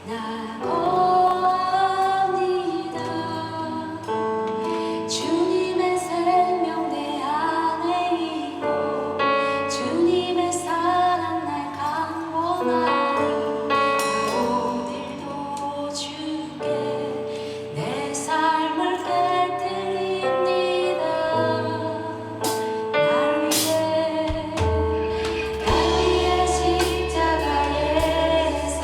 나옵니다. 주님의 생명 내 안에 있고 주님의 사랑 날 강권하니 나 오늘도 주께 내 삶을 깨뜨립니다. 날 위해 십자가에서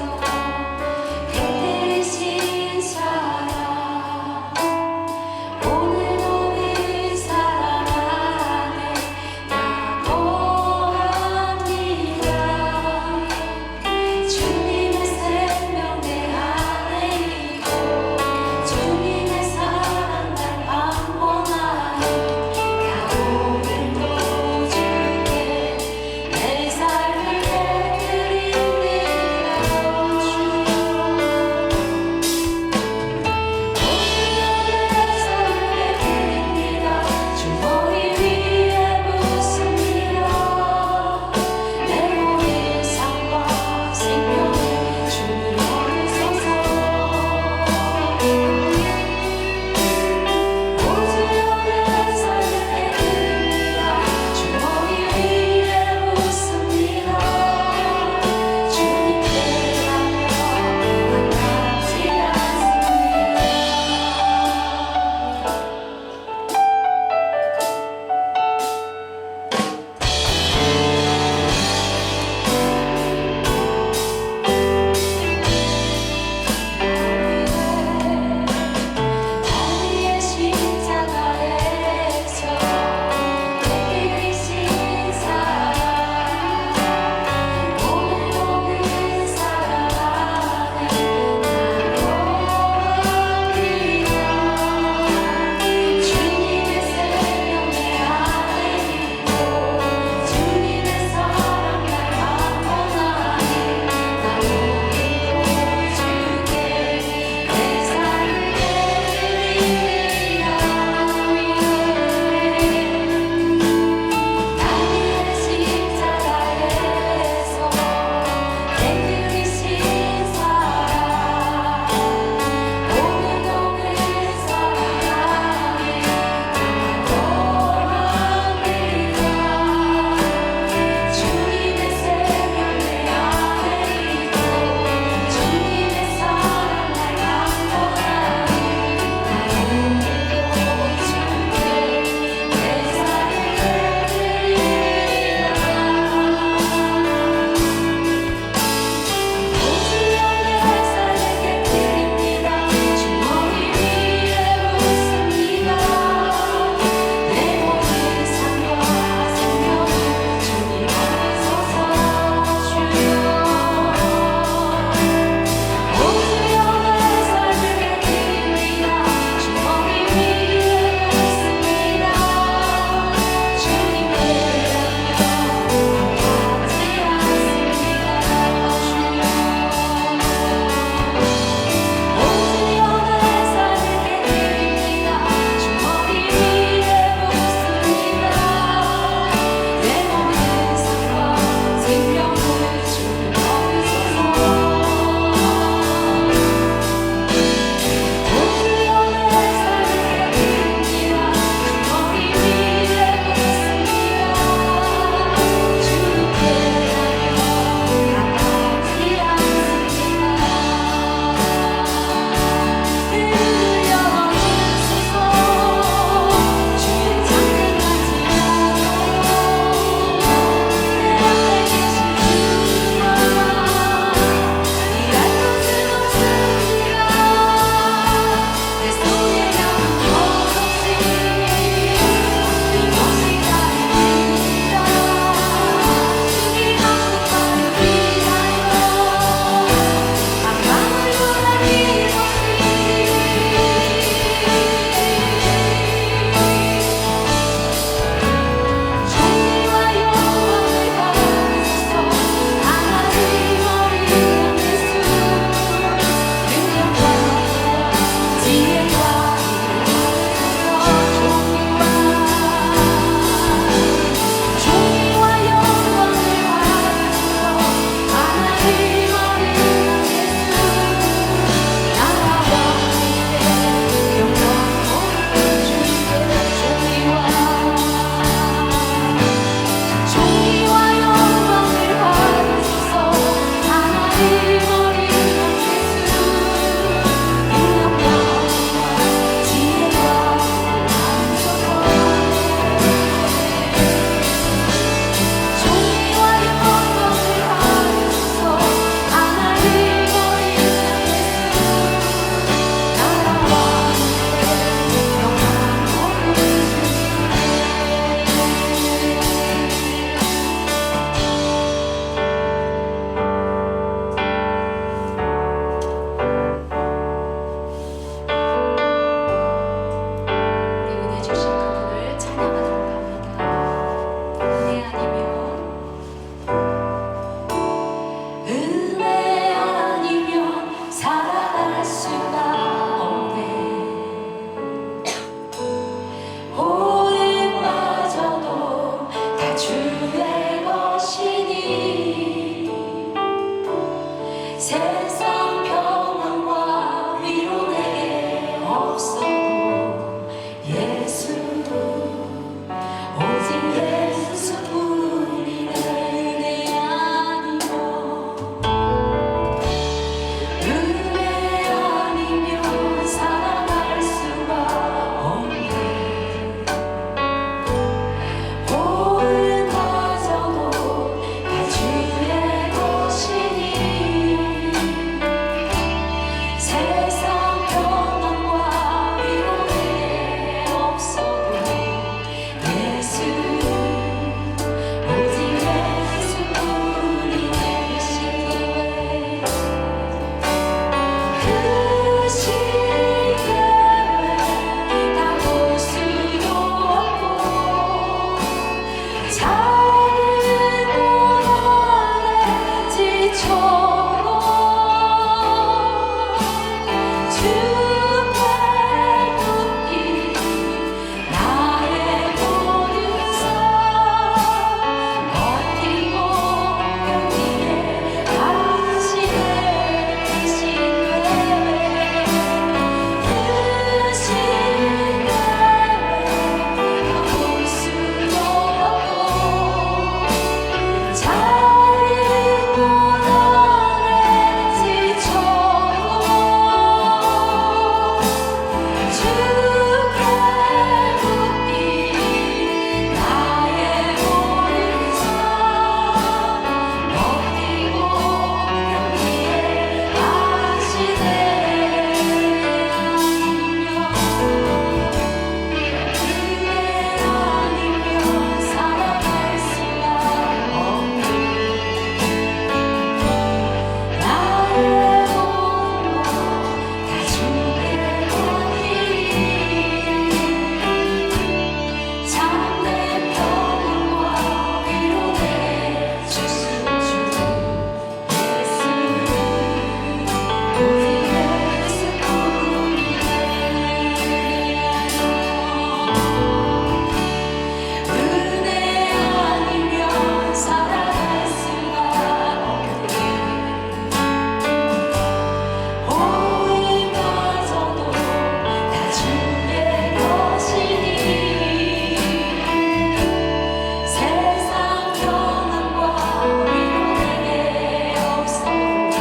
세상 평안과 위로 내게 없어도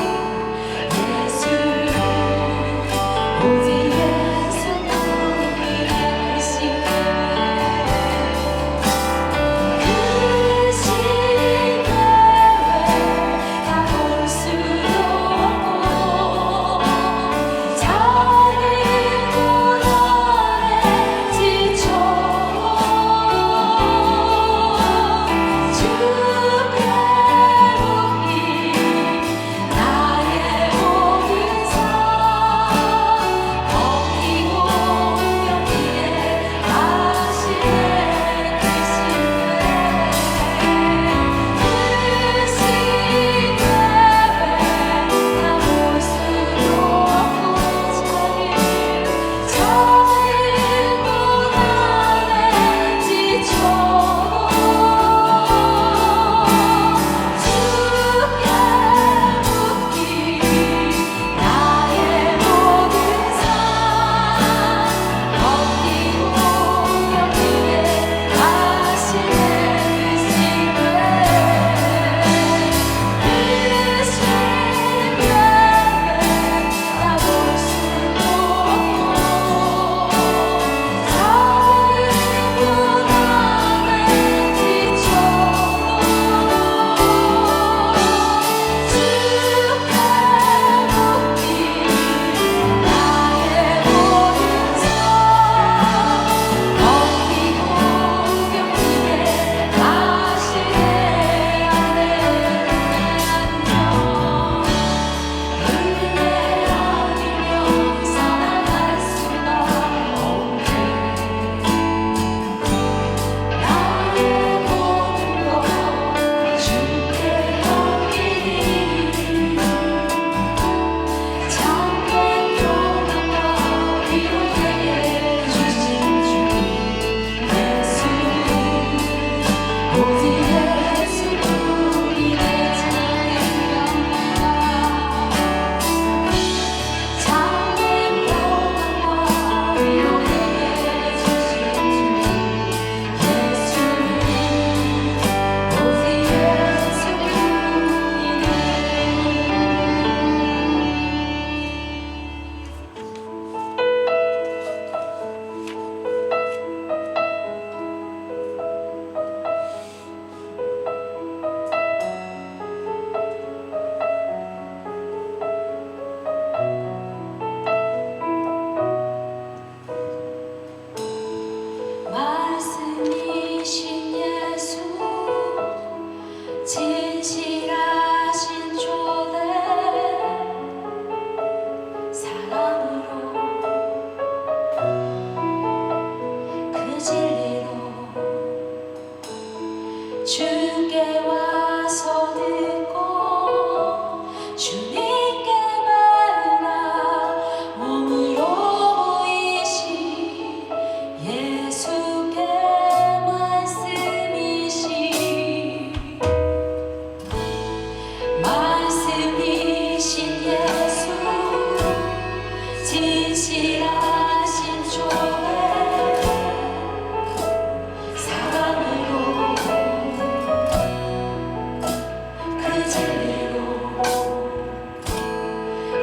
예수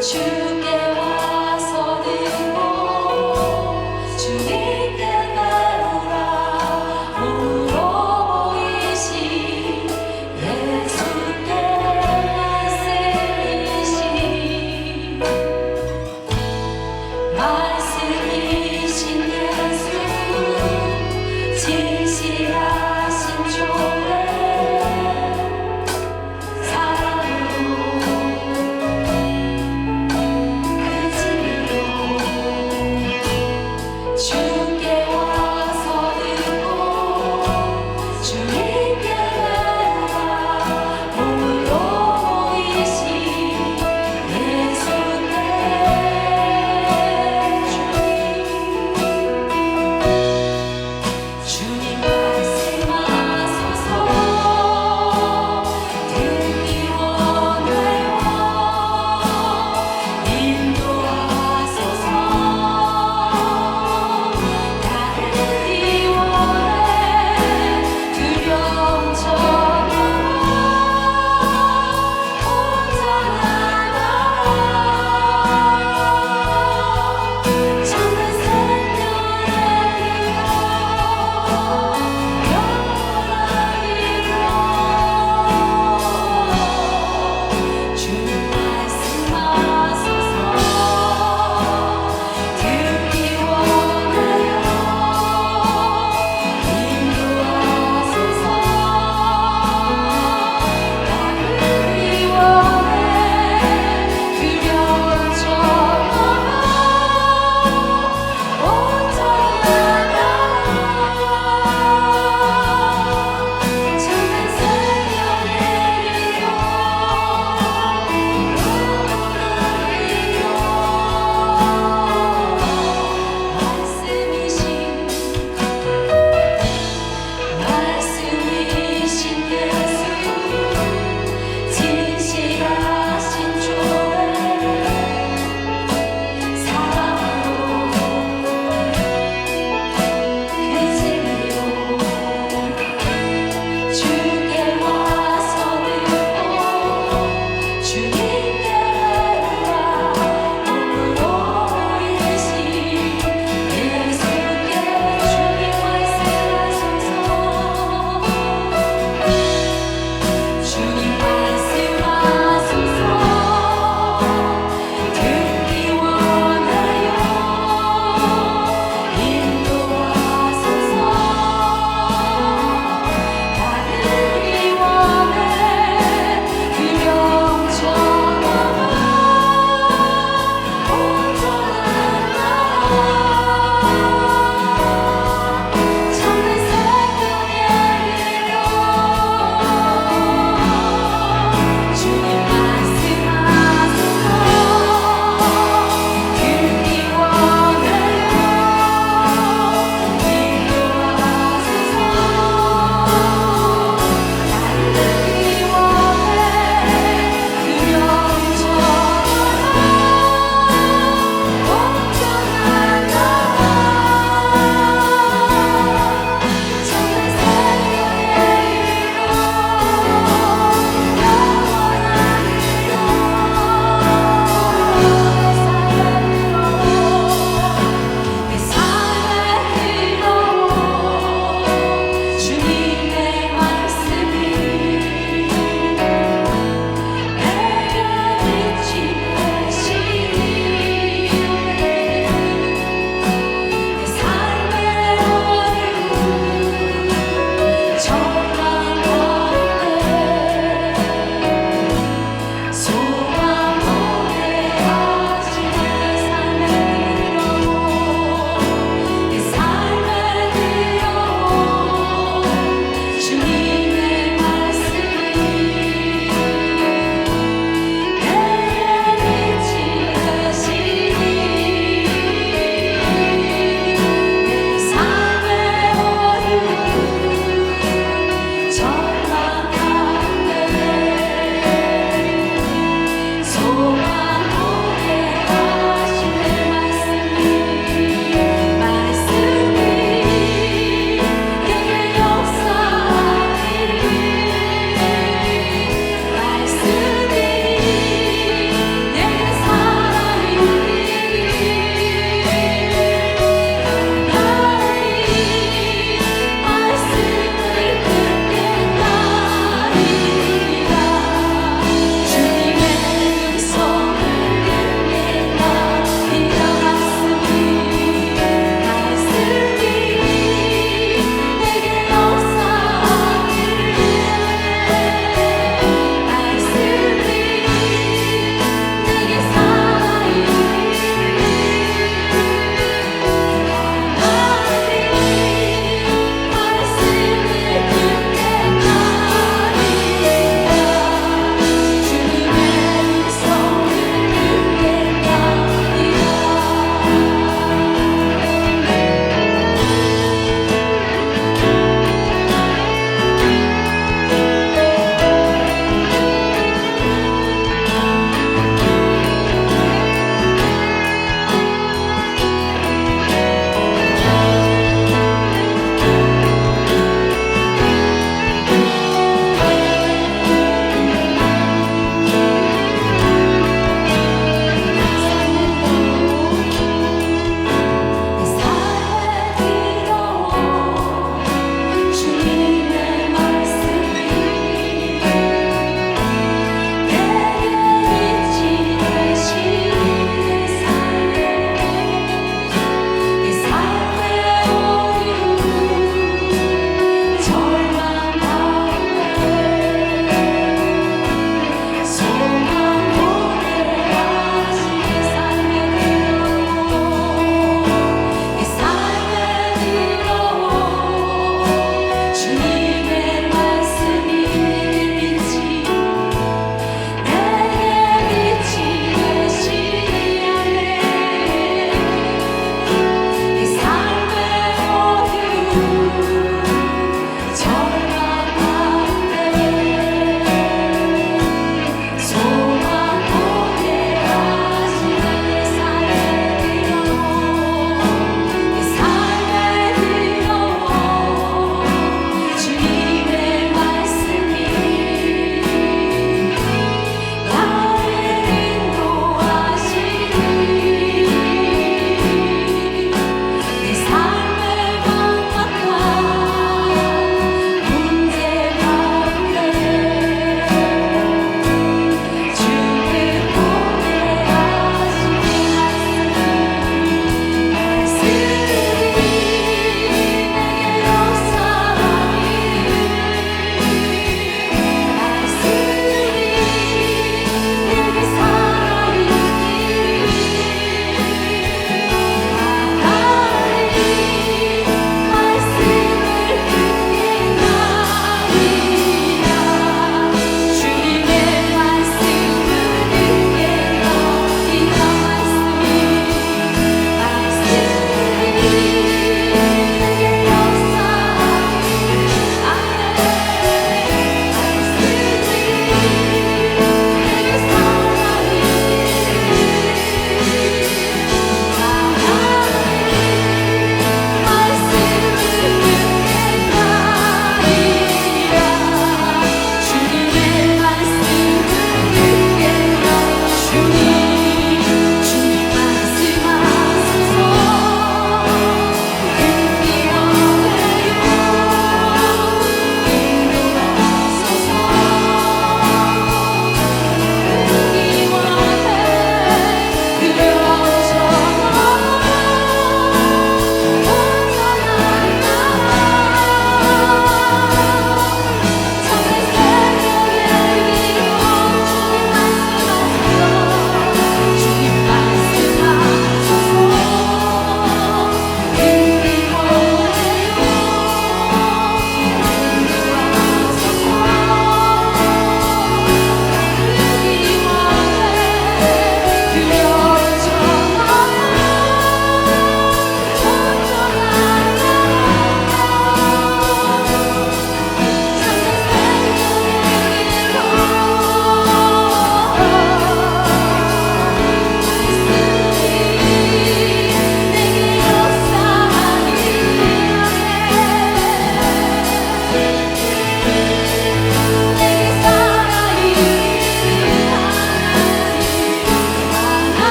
주께 와서 듣고 주님께 배우라. 몸으로 보이신 예수께 말씀이신 예수, 진실하신 조례 사랑으로 그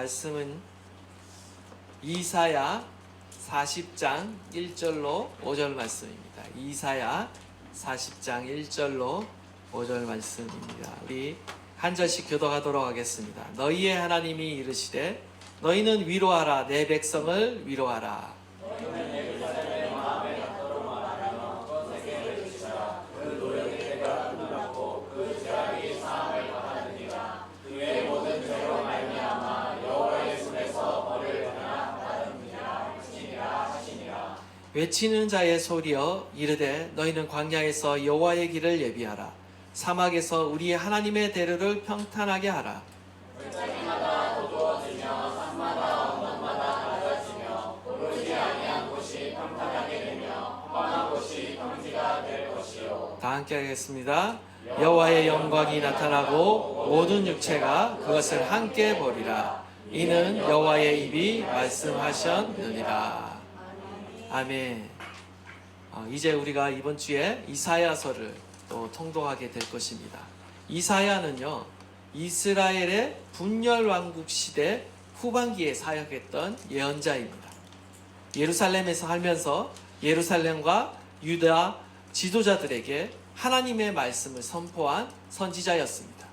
말씀은 이사야 40장 1절로 5절 말씀입니다. 이사야 40장 1절로 5절 말씀입니다. 우리 한 절씩 교독하도록 하겠습니다. 너희의 하나님이 이르시되 너희는 위로하라 내 백성을 위로하라. 외치는 자의 소리여 이르되 너희는 광야에서 여호와의 길을 예비하라. 사막에서 우리의 하나님의 대로를 평탄하게 하라. 다 함께 하겠습니다. 여호와의 영광이 나타나고 모든 육체가 그것을 함께 보리라. 이는 여호와의 입이 말씀하셨느니라. 아멘. 이제 우리가 이번 주에 이사야서를 또 통독하게 될 것입니다. 이사야는요, 이스라엘의 분열 왕국 시대 후반기에 사역했던 예언자입니다. 예루살렘에서 살면서 예루살렘과 유다 지도자들에게 하나님의 말씀을 선포한 선지자였습니다.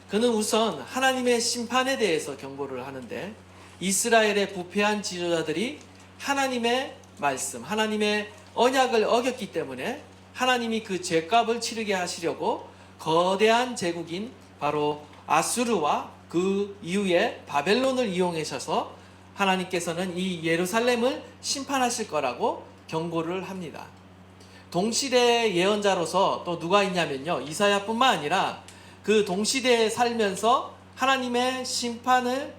그는 우선 하나님의 심판에 대해서 경고를 하는데, 이스라엘의 부패한 지도자들이 하나님의 말씀, 하나님의 언약을 어겼기 때문에 하나님이 그 죄값을 치르게 하시려고 거대한 제국인 바로 아수르와 그 이후에 바벨론을 이용하셔서 하나님께서는 이 예루살렘을 심판하실 거라고 경고를 합니다. 동시대 예언자로서 또 누가 있냐면요, 이사야뿐만 아니라 그 동시대에 살면서 하나님의 심판을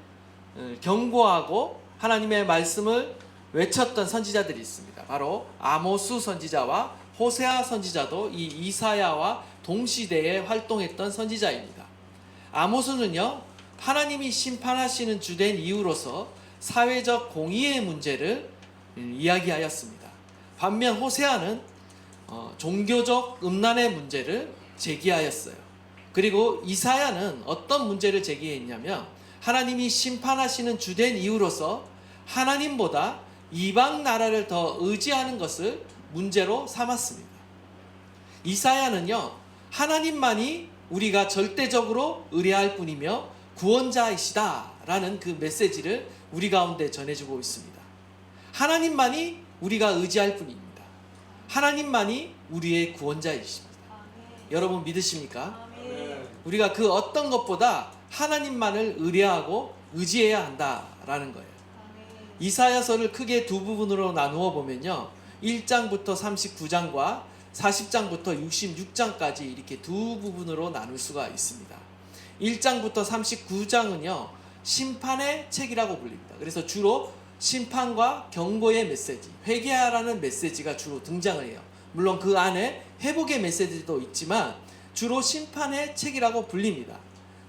경고하고 하나님의 말씀을 외쳤던 선지자들이 있습니다. 바로 아모스 선지자와 호세아 선지자도 이 이사야와 동시대에 활동했던 선지자입니다. 아모스는요, 하나님이 심판하시는 주된 이유로서 사회적 공의의 문제를 이야기하였습니다. 반면 호세아는 종교적 음란의 문제를 제기하였어요. 그리고 이사야는 어떤 문제를 제기했냐면, 하나님이 심판하시는 주된 이유로서 하나님보다 이방 나라를 더 의지하는 것을 문제로 삼았습니다. 이사야는요, 하나님만이 우리가 절대적으로 의뢰할 뿐이며 구원자이시다라는 그 메시지를 우리 가운데 전해주고 있습니다. 하나님만이 우리가 의지할 뿐입니다. 하나님만이 우리의 구원자이십니다. 여러분 믿으십니까? 우리가 그 어떤 것보다 하나님만을 의뢰하고 의지해야 한다라는 거예요. 이사야서를 크게 두 부분으로 나누어 보면요, 1장부터 39장과 40장부터 66장까지 이렇게 두 부분으로 나눌 수가 있습니다. 1장부터 39장은요, 심판의 책이라고 불립니다. 그래서 주로 심판과 경고의 메시지, 회개하라는 메시지가 주로 등장을 해요. 물론 그 안에 회복의 메시지도 있지만 주로 심판의 책이라고 불립니다.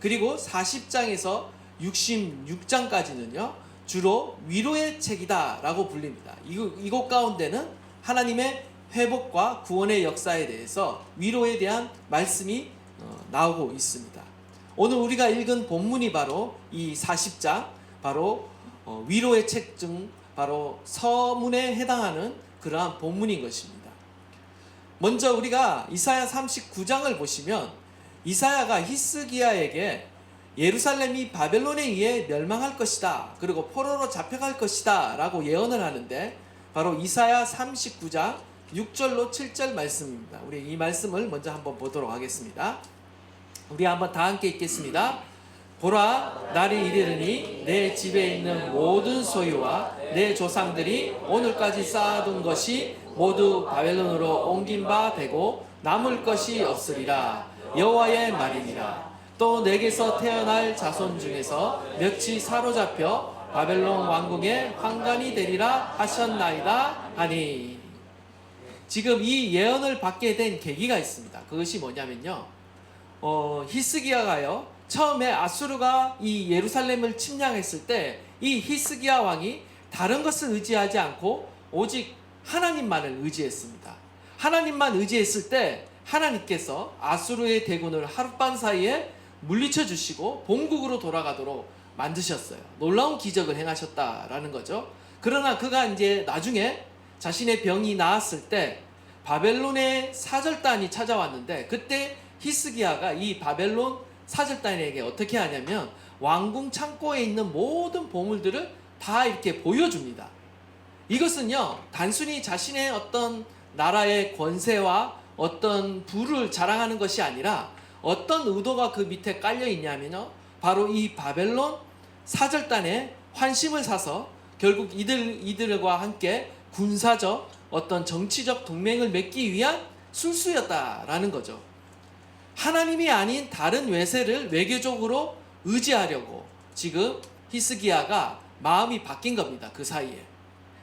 그리고 40장에서 66장까지는요, 주로 위로의 책이다 라고 불립니다. 이곳 가운데는 하나님의 회복과 구원의 역사에 대해서 위로에 대한 말씀이 나오고 있습니다. 오늘 우리가 읽은 본문이 바로 이 40장, 바로 위로의 책 중 바로 서문에 해당하는 그러한 본문인 것입니다. 먼저 우리가 이사야 39장을 보시면, 이사야가 히스기야에게 예루살렘이 바벨론에 의해 멸망할 것이다, 그리고 포로로 잡혀갈 것이다 라고 예언을 하는데, 바로 이사야 39장 6절로 7절 말씀입니다. 우리 이 말씀을 먼저 한번 보도록 하겠습니다. 우리 한번 다 함께 읽겠습니다. 보라, 날이 이르리니 내 집에 있는 모든 소유와 내 조상들이 오늘까지 쌓아둔 것이 모두 바벨론으로 옮긴 바 되고 남을 것이 없으리라. 여호와의 말이니라. 또 내게서 태어날 자손 중에서 몇이 사로잡혀 바벨론 왕궁의 환관이 되리라 하셨나이다 하니. 지금 이 예언을 받게 된 계기가 있습니다. 그것이 뭐냐면요, 히스기야가요, 처음에 아수르가 이 예루살렘을 침략했을 때 이 히스기야 왕이 다른 것을 의지하지 않고 오직 하나님만을 의지했습니다. 하나님만 의지했을 때 하나님께서 아수르의 대군을 하룻밤 사이에 물리쳐 주시고 본국으로 돌아가도록 만드셨어요. 놀라운 기적을 행하셨다라는 거죠. 그러나 그가 이제 나중에 자신의 병이 나았을 때 바벨론의 사절단이 찾아왔는데, 그때 히스기야가 이 바벨론 사절단에게 어떻게 하냐면 왕궁 창고에 있는 모든 보물들을 다 이렇게 보여줍니다. 이것은요, 단순히 자신의 어떤 나라의 권세와 어떤 부를 자랑하는 것이 아니라 어떤 의도가 그 밑에 깔려 있냐면요, 바로 이 바벨론 사절단의 환심을 사서 결국 이들과 함께 군사적 어떤 정치적 동맹을 맺기 위한 술수였다라는 거죠. 하나님이 아닌 다른 외세를 외교적으로 의지하려고 지금 히스기야가 마음이 바뀐 겁니다. 그 사이에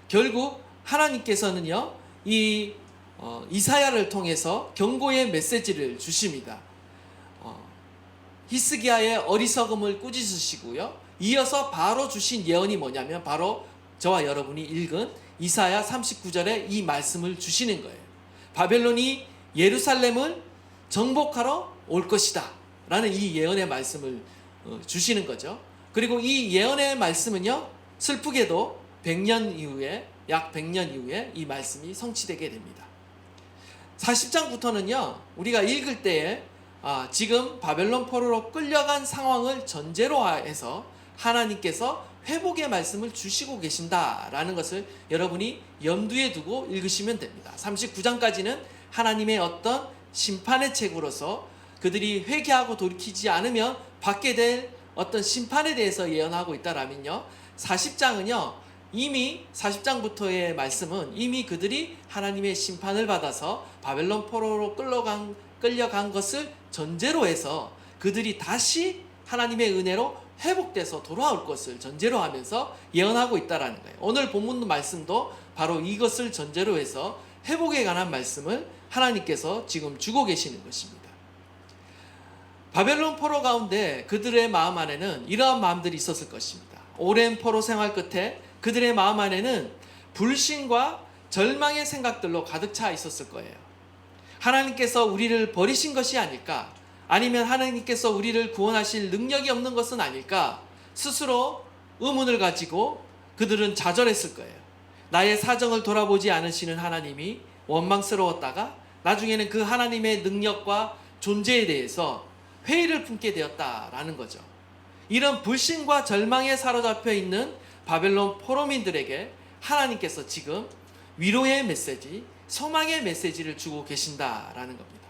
결국 하나님께서는요, 이 이사야를 통해서 경고의 메시지를 주십니다. 히스기야의 어리석음을 꾸짖으시고요, 이어서 바로 주신 예언이 뭐냐면 바로 저와 여러분이 읽은 이사야 39절에 이 말씀을 주시는 거예요. 바벨론이 예루살렘을 정복하러 올 것이다 라는 이 예언의 말씀을 주시는 거죠. 그리고 이 예언의 말씀은요, 슬프게도 100년 이후에, 약 100년 이후에 이 말씀이 성취되게 됩니다. 40장부터는요 우리가 읽을 때에 지금 바벨론 포로로 끌려간 상황을 전제로 해서 하나님께서 회복의 말씀을 주시고 계신다라는 것을 여러분이 염두에 두고 읽으시면 됩니다. 39장까지는 하나님의 어떤 심판의 책으로서 그들이 회개하고 돌이키지 않으면 받게 될 어떤 심판에 대해서 예언하고 있다라면요, 40장은요 이미 40장부터의 말씀은 이미 그들이 하나님의 심판을 받아서 바벨론 포로로 끌려간 것을 전제로 해서 그들이 다시 하나님의 은혜로 회복돼서 돌아올 것을 전제로 하면서 예언하고 있다라는 거예요. 오늘 본문 말씀도 바로 이것을 전제로 해서 회복에 관한 말씀을 하나님께서 지금 주고 계시는 것입니다. 바벨론 포로 가운데 그들의 마음 안에는 이러한 마음들이 있었을 것입니다. 오랜 포로 생활 끝에 그들의 마음 안에는 불신과 절망의 생각들로 가득 차 있었을 거예요. 하나님께서 우리를 버리신 것이 아닐까? 아니면 하나님께서 우리를 구원하실 능력이 없는 것은 아닐까? 스스로 의문을 가지고 그들은 좌절했을 거예요. 나의 사정을 돌아보지 않으시는 하나님이 원망스러웠다가 나중에는 그 하나님의 능력과 존재에 대해서 회의를 품게 되었다라는 거죠. 이런 불신과 절망에 사로잡혀 있는 바벨론 포로민들에게 하나님께서 지금 위로의 메시지, 소망의 메시지를 주고 계신다라는 겁니다.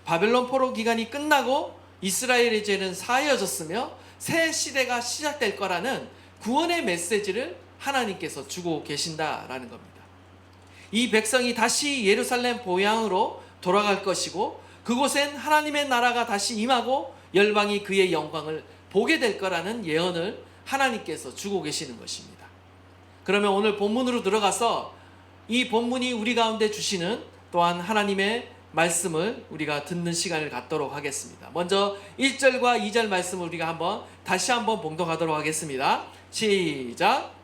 바벨론 포로 기간이 끝나고 이스라엘의 죄는 사하여졌으며 새 시대가 시작될 거라는 구원의 메시지를 하나님께서 주고 계신다라는 겁니다. 이 백성이 다시 예루살렘 보양으로 돌아갈 것이고 그곳엔 하나님의 나라가 다시 임하고 열방이 그의 영광을 보게 될 거라는 예언을 하나님께서 주고 계시는 것입니다. 그러면 오늘 본문으로 들어가서 이 본문이 우리 가운데 주시는 또한 하나님의 말씀을 우리가 듣는 시간을 갖도록 하겠습니다. 먼저 1절과 2절 말씀을 우리가 다시 한번 봉독하도록 하겠습니다. 시작.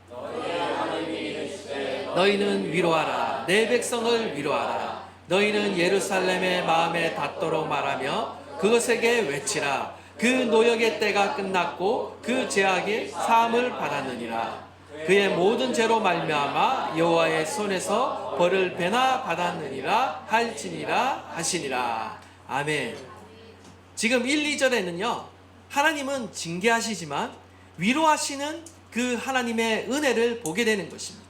너희는 위로하라. 내 백성을 위로하라. 너희는 예루살렘의 마음에 닿도록 말하며 그것에게 외치라. 그 노역의 때가 끝났고 그 죄악의 사함을 받았느니라. 그의 모든 죄로 말미암아 여호와의 손에서 벌을 배나 받았느니라 할지니라 하시니라. 아멘. 지금 1, 2절에는요 하나님은 징계하시지만 위로하시는 그 하나님의 은혜를 보게 되는 것입니다.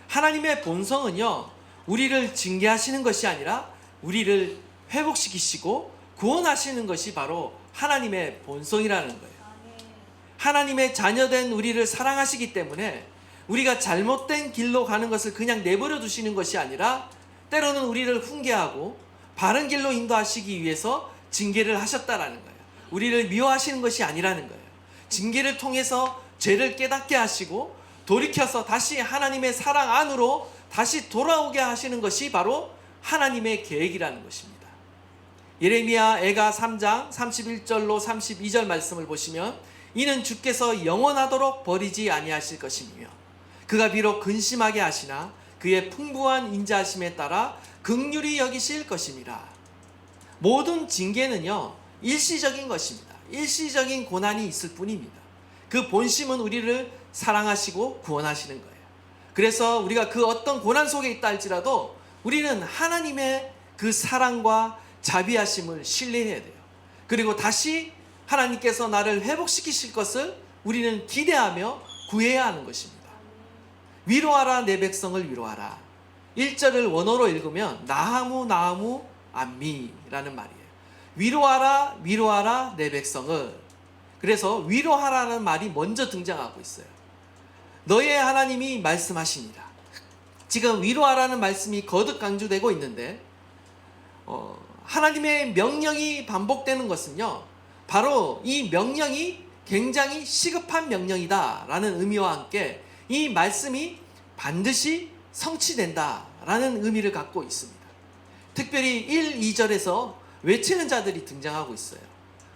하나님의 본성은요 우리를 징계하시는 것이 아니라 우리를 회복시키시고 구원하시는 것이 바로 하나님의 본성이라는 거예요. 하나님의 자녀된 우리를 사랑하시기 때문에 우리가 잘못된 길로 가는 것을 그냥 내버려 두시는 것이 아니라 때로는 우리를 훈계하고 바른 길로 인도하시기 위해서 징계를 하셨다라는 거예요. 우리를 미워하시는 것이 아니라는 거예요. 징계를 통해서 죄를 깨닫게 하시고 돌이켜서 다시 하나님의 사랑 안으로 다시 돌아오게 하시는 것이 바로 하나님의 계획이라는 것입니다. 예레미야 애가 3장 31절로 32절 말씀을 보시면 이는 주께서 영원하도록 버리지 아니하실 것이며 그가 비록 근심하게 하시나 그의 풍부한 인자하심에 따라 긍휼히 여기실 것입니다. 모든 징계는요 일시적인 것입니다. 일시적인 고난이 있을 뿐입니다. 그 본심은 우리를 사랑하시고 구원하시는 거예요. 그래서 우리가 그 어떤 고난 속에 있다 할지라도 우리는 하나님의 그 사랑과 자비하심을 신뢰해야 돼요. 그리고 다시 하나님께서 나를 회복시키실 것을 우리는 기대하며 구해야 하는 것입니다. 위로하라 내 백성을 위로하라. 1절을 원어로 읽으면 나하무 나하무 암미라는 말이에요. 위로하라 위로하라 내 백성을. 그래서 위로하라는 말이 먼저 등장하고 있어요. 너의 하나님이 말씀하십니다. 지금 위로하라는 말씀이 거듭 강조되고 있는데 하나님의 명령이 반복되는 것은요, 바로 이 명령이 굉장히 시급한 명령이다라는 의미와 함께 이 말씀이 반드시 성취된다라는 의미를 갖고 있습니다. 특별히 1, 2절에서 외치는 자들이 등장하고 있어요.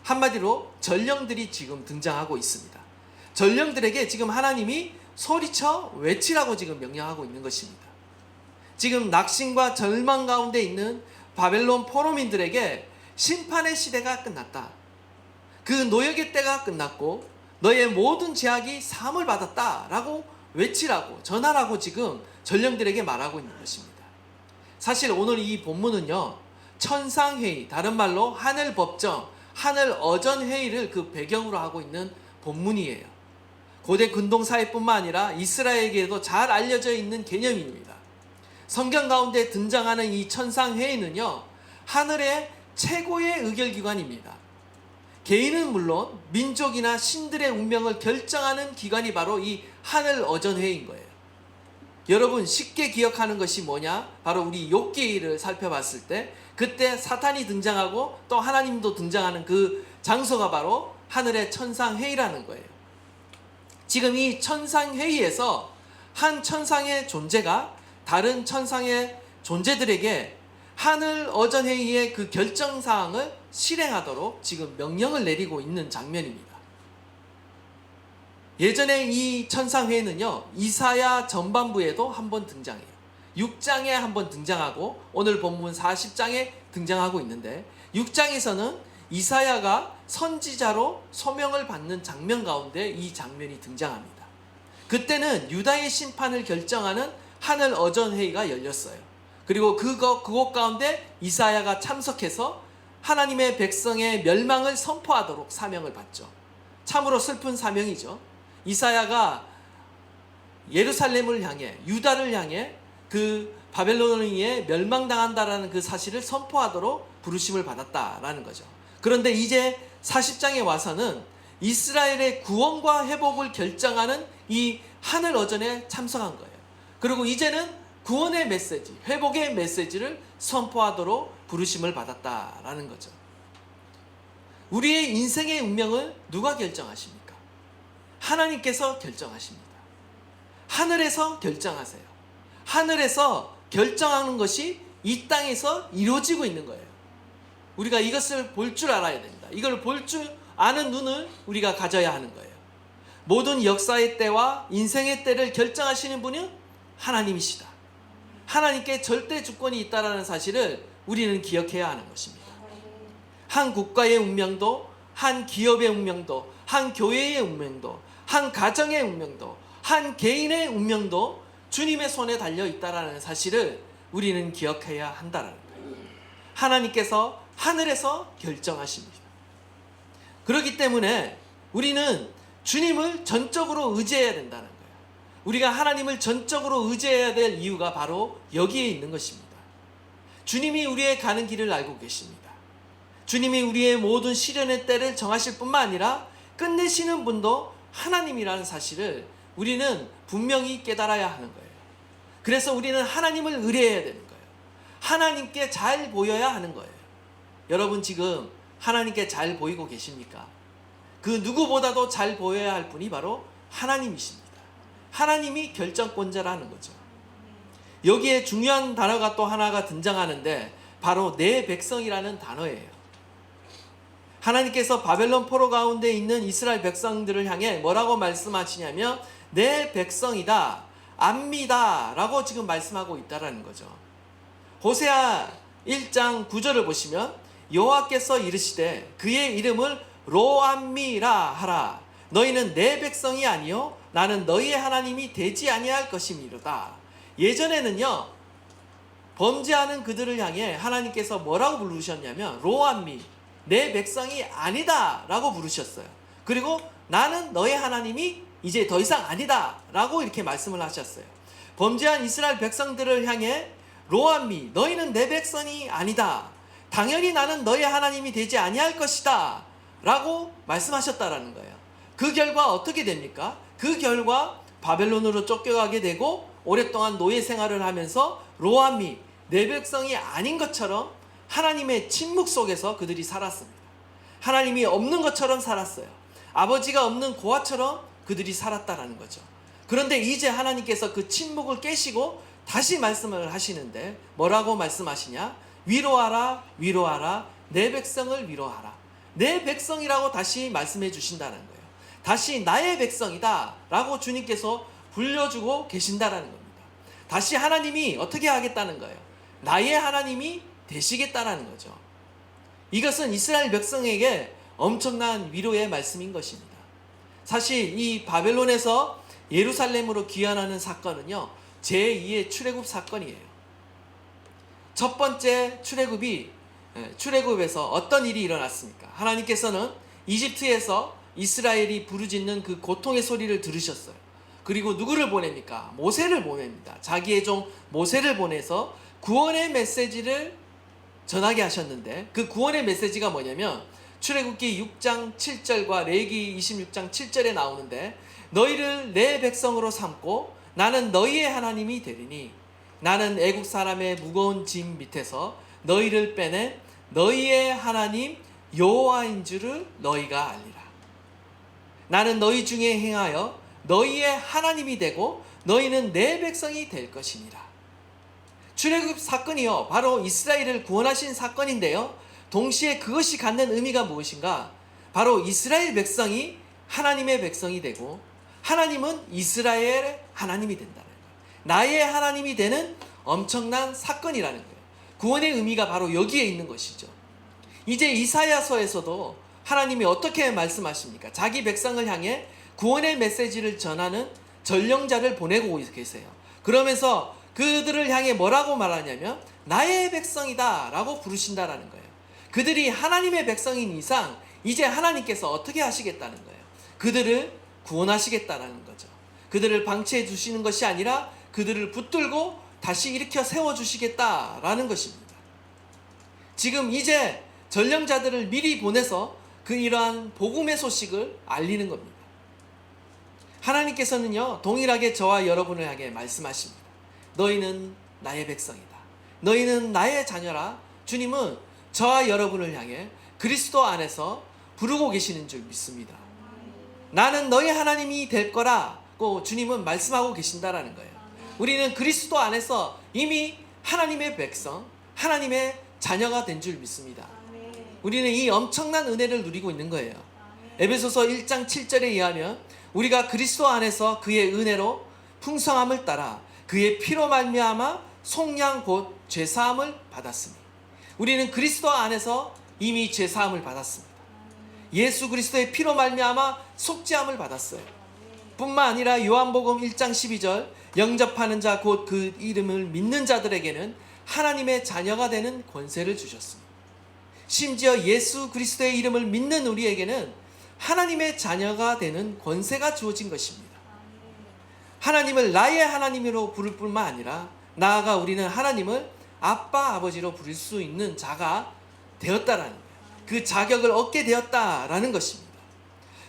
한마디로 전령들이 지금 등장하고 있습니다. 전령들에게 지금 하나님이 소리쳐 외치라고 지금 명령하고 있는 것입니다. 지금 낙심과 절망 가운데 있는 바벨론 포로민들에게 심판의 시대가 끝났다. 그 노역의 때가 끝났고 너의 모든 죄악이 사함을 받았다라고 외치라고 전하라고 지금 전령들에게 말하고 있는 것입니다. 사실 오늘 이 본문은요, 천상회의, 다른 말로 하늘법정, 하늘어전회의를 그 배경으로 하고 있는 본문이에요. 고대 근동사회뿐만 아니라 이스라엘에게도 잘 알려져 있는 개념입니다. 성경 가운데 등장하는 이 천상회의는요, 하늘의 최고의 의결기관입니다. 개인은 물론 민족이나 신들의 운명을 결정하는 기관이 바로 이 하늘어전회의인 거예요. 여러분 쉽게 기억하는 것이 뭐냐? 바로 우리 욥기를 살펴봤을 때 그때 사탄이 등장하고 또 하나님도 등장하는 그 장소가 바로 하늘의 천상회의라는 거예요. 지금 이 천상회의에서 한 천상의 존재가 다른 천상의 존재들에게 하늘어전회의의 그 결정사항을 실행하도록 지금 명령을 내리고 있는 장면입니다. 예전에 이 천상회의는요, 이사야 전반부에도 한번 등장해요. 6장에 한번 등장하고 오늘 본문 40장에 등장하고 있는데 6장에서는 이사야가 선지자로 소명을 받는 장면 가운데 이 장면이 등장합니다. 그때는 유다의 심판을 결정하는 하늘어전회의가 열렸어요. 그리고 그곳 가운데 이사야가 참석해서 하나님의 백성의 멸망을 선포하도록 사명을 받죠. 참으로 슬픈 사명이죠. 이사야가 예루살렘을 향해, 유다를 향해 그 바벨론에 의해 멸망당한다라는 그 사실을 선포하도록 부르심을 받았다라는 거죠. 그런데 이제 40장에 와서는 이스라엘의 구원과 회복을 결정하는 이 하늘어전에 참석한 거예요. 그리고 이제는 구원의 메시지, 회복의 메시지를 선포하도록 부르심을 받았다라는 거죠. 우리의 인생의 운명을 누가 결정하십니까? 하나님께서 결정하십니다. 하늘에서 결정하세요. 하늘에서 결정하는 것이 이 땅에서 이루어지고 있는 거예요. 우리가 이것을 볼 줄 알아야 됩니다. 이걸 볼 줄 아는 눈을 우리가 가져야 하는 거예요. 모든 역사의 때와 인생의 때를 결정하시는 분은 하나님이시다. 하나님께 절대 주권이 있다는 사실을 우리는 기억해야 하는 것입니다. 한 국가의 운명도, 한 기업의 운명도, 한 교회의 운명도, 한 가정의 운명도, 한 개인의 운명도 주님의 손에 달려 있다는 사실을 우리는 기억해야 한다는 거예요. 하나님께서 하늘에서 결정하십니다. 그렇기 때문에 우리는 주님을 전적으로 의지해야 된다는 거예요. 우리가 하나님을 전적으로 의지해야 될 이유가 바로 여기에 있는 것입니다. 주님이 우리의 가는 길을 알고 계십니다. 주님이 우리의 모든 시련의 때를 정하실 뿐만 아니라 끝내시는 분도 하나님이라는 사실을 우리는 분명히 깨달아야 하는 거예요. 그래서 우리는 하나님을 의뢰해야 되는 거예요. 하나님께 잘 보여야 하는 거예요. 여러분 지금 하나님께 잘 보이고 계십니까? 그 누구보다도 잘 보여야 할 분이 바로 하나님이십니다. 하나님이 결정권자라는 거죠. 여기에 중요한 단어가 또 하나가 등장하는데 바로 내 백성이라는 단어예요. 하나님께서 바벨론 포로 가운데 있는 이스라엘 백성들을 향해 뭐라고 말씀하시냐면 내 백성이다, 압니다 라고 지금 말씀하고 있다라는 거죠. 호세아 1장 9절을 보시면 여호와께서 이르시되 그의 이름을 로암미라 하라. 너희는 내 백성이 아니요 나는 너희의 하나님이 되지 아니할 것임이로다. 예전에는요 범죄하는 그들을 향해 하나님께서 뭐라고 부르셨냐면 로암미 내 백성이 아니다 라고 부르셨어요. 그리고 나는 너의 하나님이 이제 더 이상 아니다 라고 이렇게 말씀을 하셨어요. 범죄한 이스라엘 백성들을 향해 로암미 너희는 내 백성이 아니다. 당연히 나는 너의 하나님이 되지 아니할 것이다 라고 말씀하셨다라는 거예요. 그 결과 어떻게 됩니까? 그 결과 바벨론으로 쫓겨가게 되고 오랫동안 노예 생활을 하면서 로암미 내 백성이 아닌 것처럼 하나님의 침묵 속에서 그들이 살았습니다. 하나님이 없는 것처럼 살았어요. 아버지가 없는 고아처럼 그들이 살았다라는 거죠. 그런데 이제 하나님께서 그 침묵을 깨시고 다시 말씀을 하시는데 뭐라고 말씀하시냐? 위로하라 위로하라 내 백성을 위로하라. 내 백성이라고 다시 말씀해 주신다는 거예요. 다시 나의 백성이다 라고 주님께서 불려주고 계신다라는 겁니다. 다시 하나님이 어떻게 하겠다는 거예요? 나의 하나님이 되시겠다라는 거죠. 이것은 이스라엘 백성에게 엄청난 위로의 말씀인 것입니다. 사실 이 바벨론에서 예루살렘으로 귀환하는 사건은요 제2의 출애굽 사건이에요. 첫 번째 출애굽에서 어떤 일이 일어났습니까? 하나님께서는 이집트에서 이스라엘이 부르짖는 그 고통의 소리를 들으셨어요. 그리고 누구를 보냅니까? 모세를 보냅니다. 자기의 종 모세를 보내서 구원의 메시지를 전하게 하셨는데 그 구원의 메시지가 뭐냐면 출애굽기 6장 7절과 레위기 26장 7절에 나오는데 너희를 내 백성으로 삼고 나는 너희의 하나님이 되리니 나는 애국 사람의 무거운 짐 밑에서 너희를 빼내 너희의 하나님 여호와인 줄을 너희가 알리라. 나는 너희 중에 행하여 너희의 하나님이 되고 너희는 내 백성이 될 것이니라. 출애굽 사건이요 바로 이스라엘을 구원하신 사건인데요 동시에 그것이 갖는 의미가 무엇인가? 바로 이스라엘 백성이 하나님의 백성이 되고 하나님은 이스라엘의 하나님이 된다는 거예요. 나의 하나님이 되는 엄청난 사건이라는 거예요. 구원의 의미가 바로 여기에 있는 것이죠. 이제 이사야서에서도 하나님이 어떻게 말씀하십니까? 자기 백성을 향해 구원의 메시지를 전하는 전령자를 보내고 계세요. 그러면서 그들을 향해 뭐라고 말하냐면 나의 백성이다 라고 부르신다라는 거예요. 그들이 하나님의 백성인 이상 이제 하나님께서 어떻게 하시겠다는 거예요. 그들을 구원하시겠다라는 거죠. 그들을 방치해 주시는 것이 아니라 그들을 붙들고 다시 일으켜 세워주시겠다라는 것입니다. 지금 이제 전령자들을 미리 보내서 그 이러한 복음의 소식을 알리는 겁니다. 하나님께서는요 동일하게 저와 여러분을 향해 말씀하십니다. 너희는 나의 백성이다. 너희는 나의 자녀라. 주님은 저와 여러분을 향해 그리스도 안에서 부르고 계시는 줄 믿습니다. 나는 너희 하나님이 될 거라고 주님은 말씀하고 계신다라는 거예요. 우리는 그리스도 안에서 이미 하나님의 백성, 하나님의 자녀가 된 줄 믿습니다. 우리는 이 엄청난 은혜를 누리고 있는 거예요. 에베소서 1장 7절에 의하면 우리가 그리스도 안에서 그의 은혜로 풍성함을 따라 그의 피로 말미암아 속량 곧 죄사함을 받았으니 우리는 그리스도 안에서 이미 죄사함을 받았습니다. 예수 그리스도의 피로 말미암아 속죄함을 받았어요. 뿐만 아니라 요한복음 1장 12절 영접하는 자 곧 그 이름을 믿는 자들에게는 하나님의 자녀가 되는 권세를 주셨습니다. 심지어 예수 그리스도의 이름을 믿는 우리에게는 하나님의 자녀가 되는 권세가 주어진 것입니다. 하나님을 나의 하나님으로 부를 뿐만 아니라 나아가 우리는 하나님을 아빠 아버지로 부를 수 있는 자가 되었다라는 거예요. 그 자격을 얻게 되었다라는 것입니다.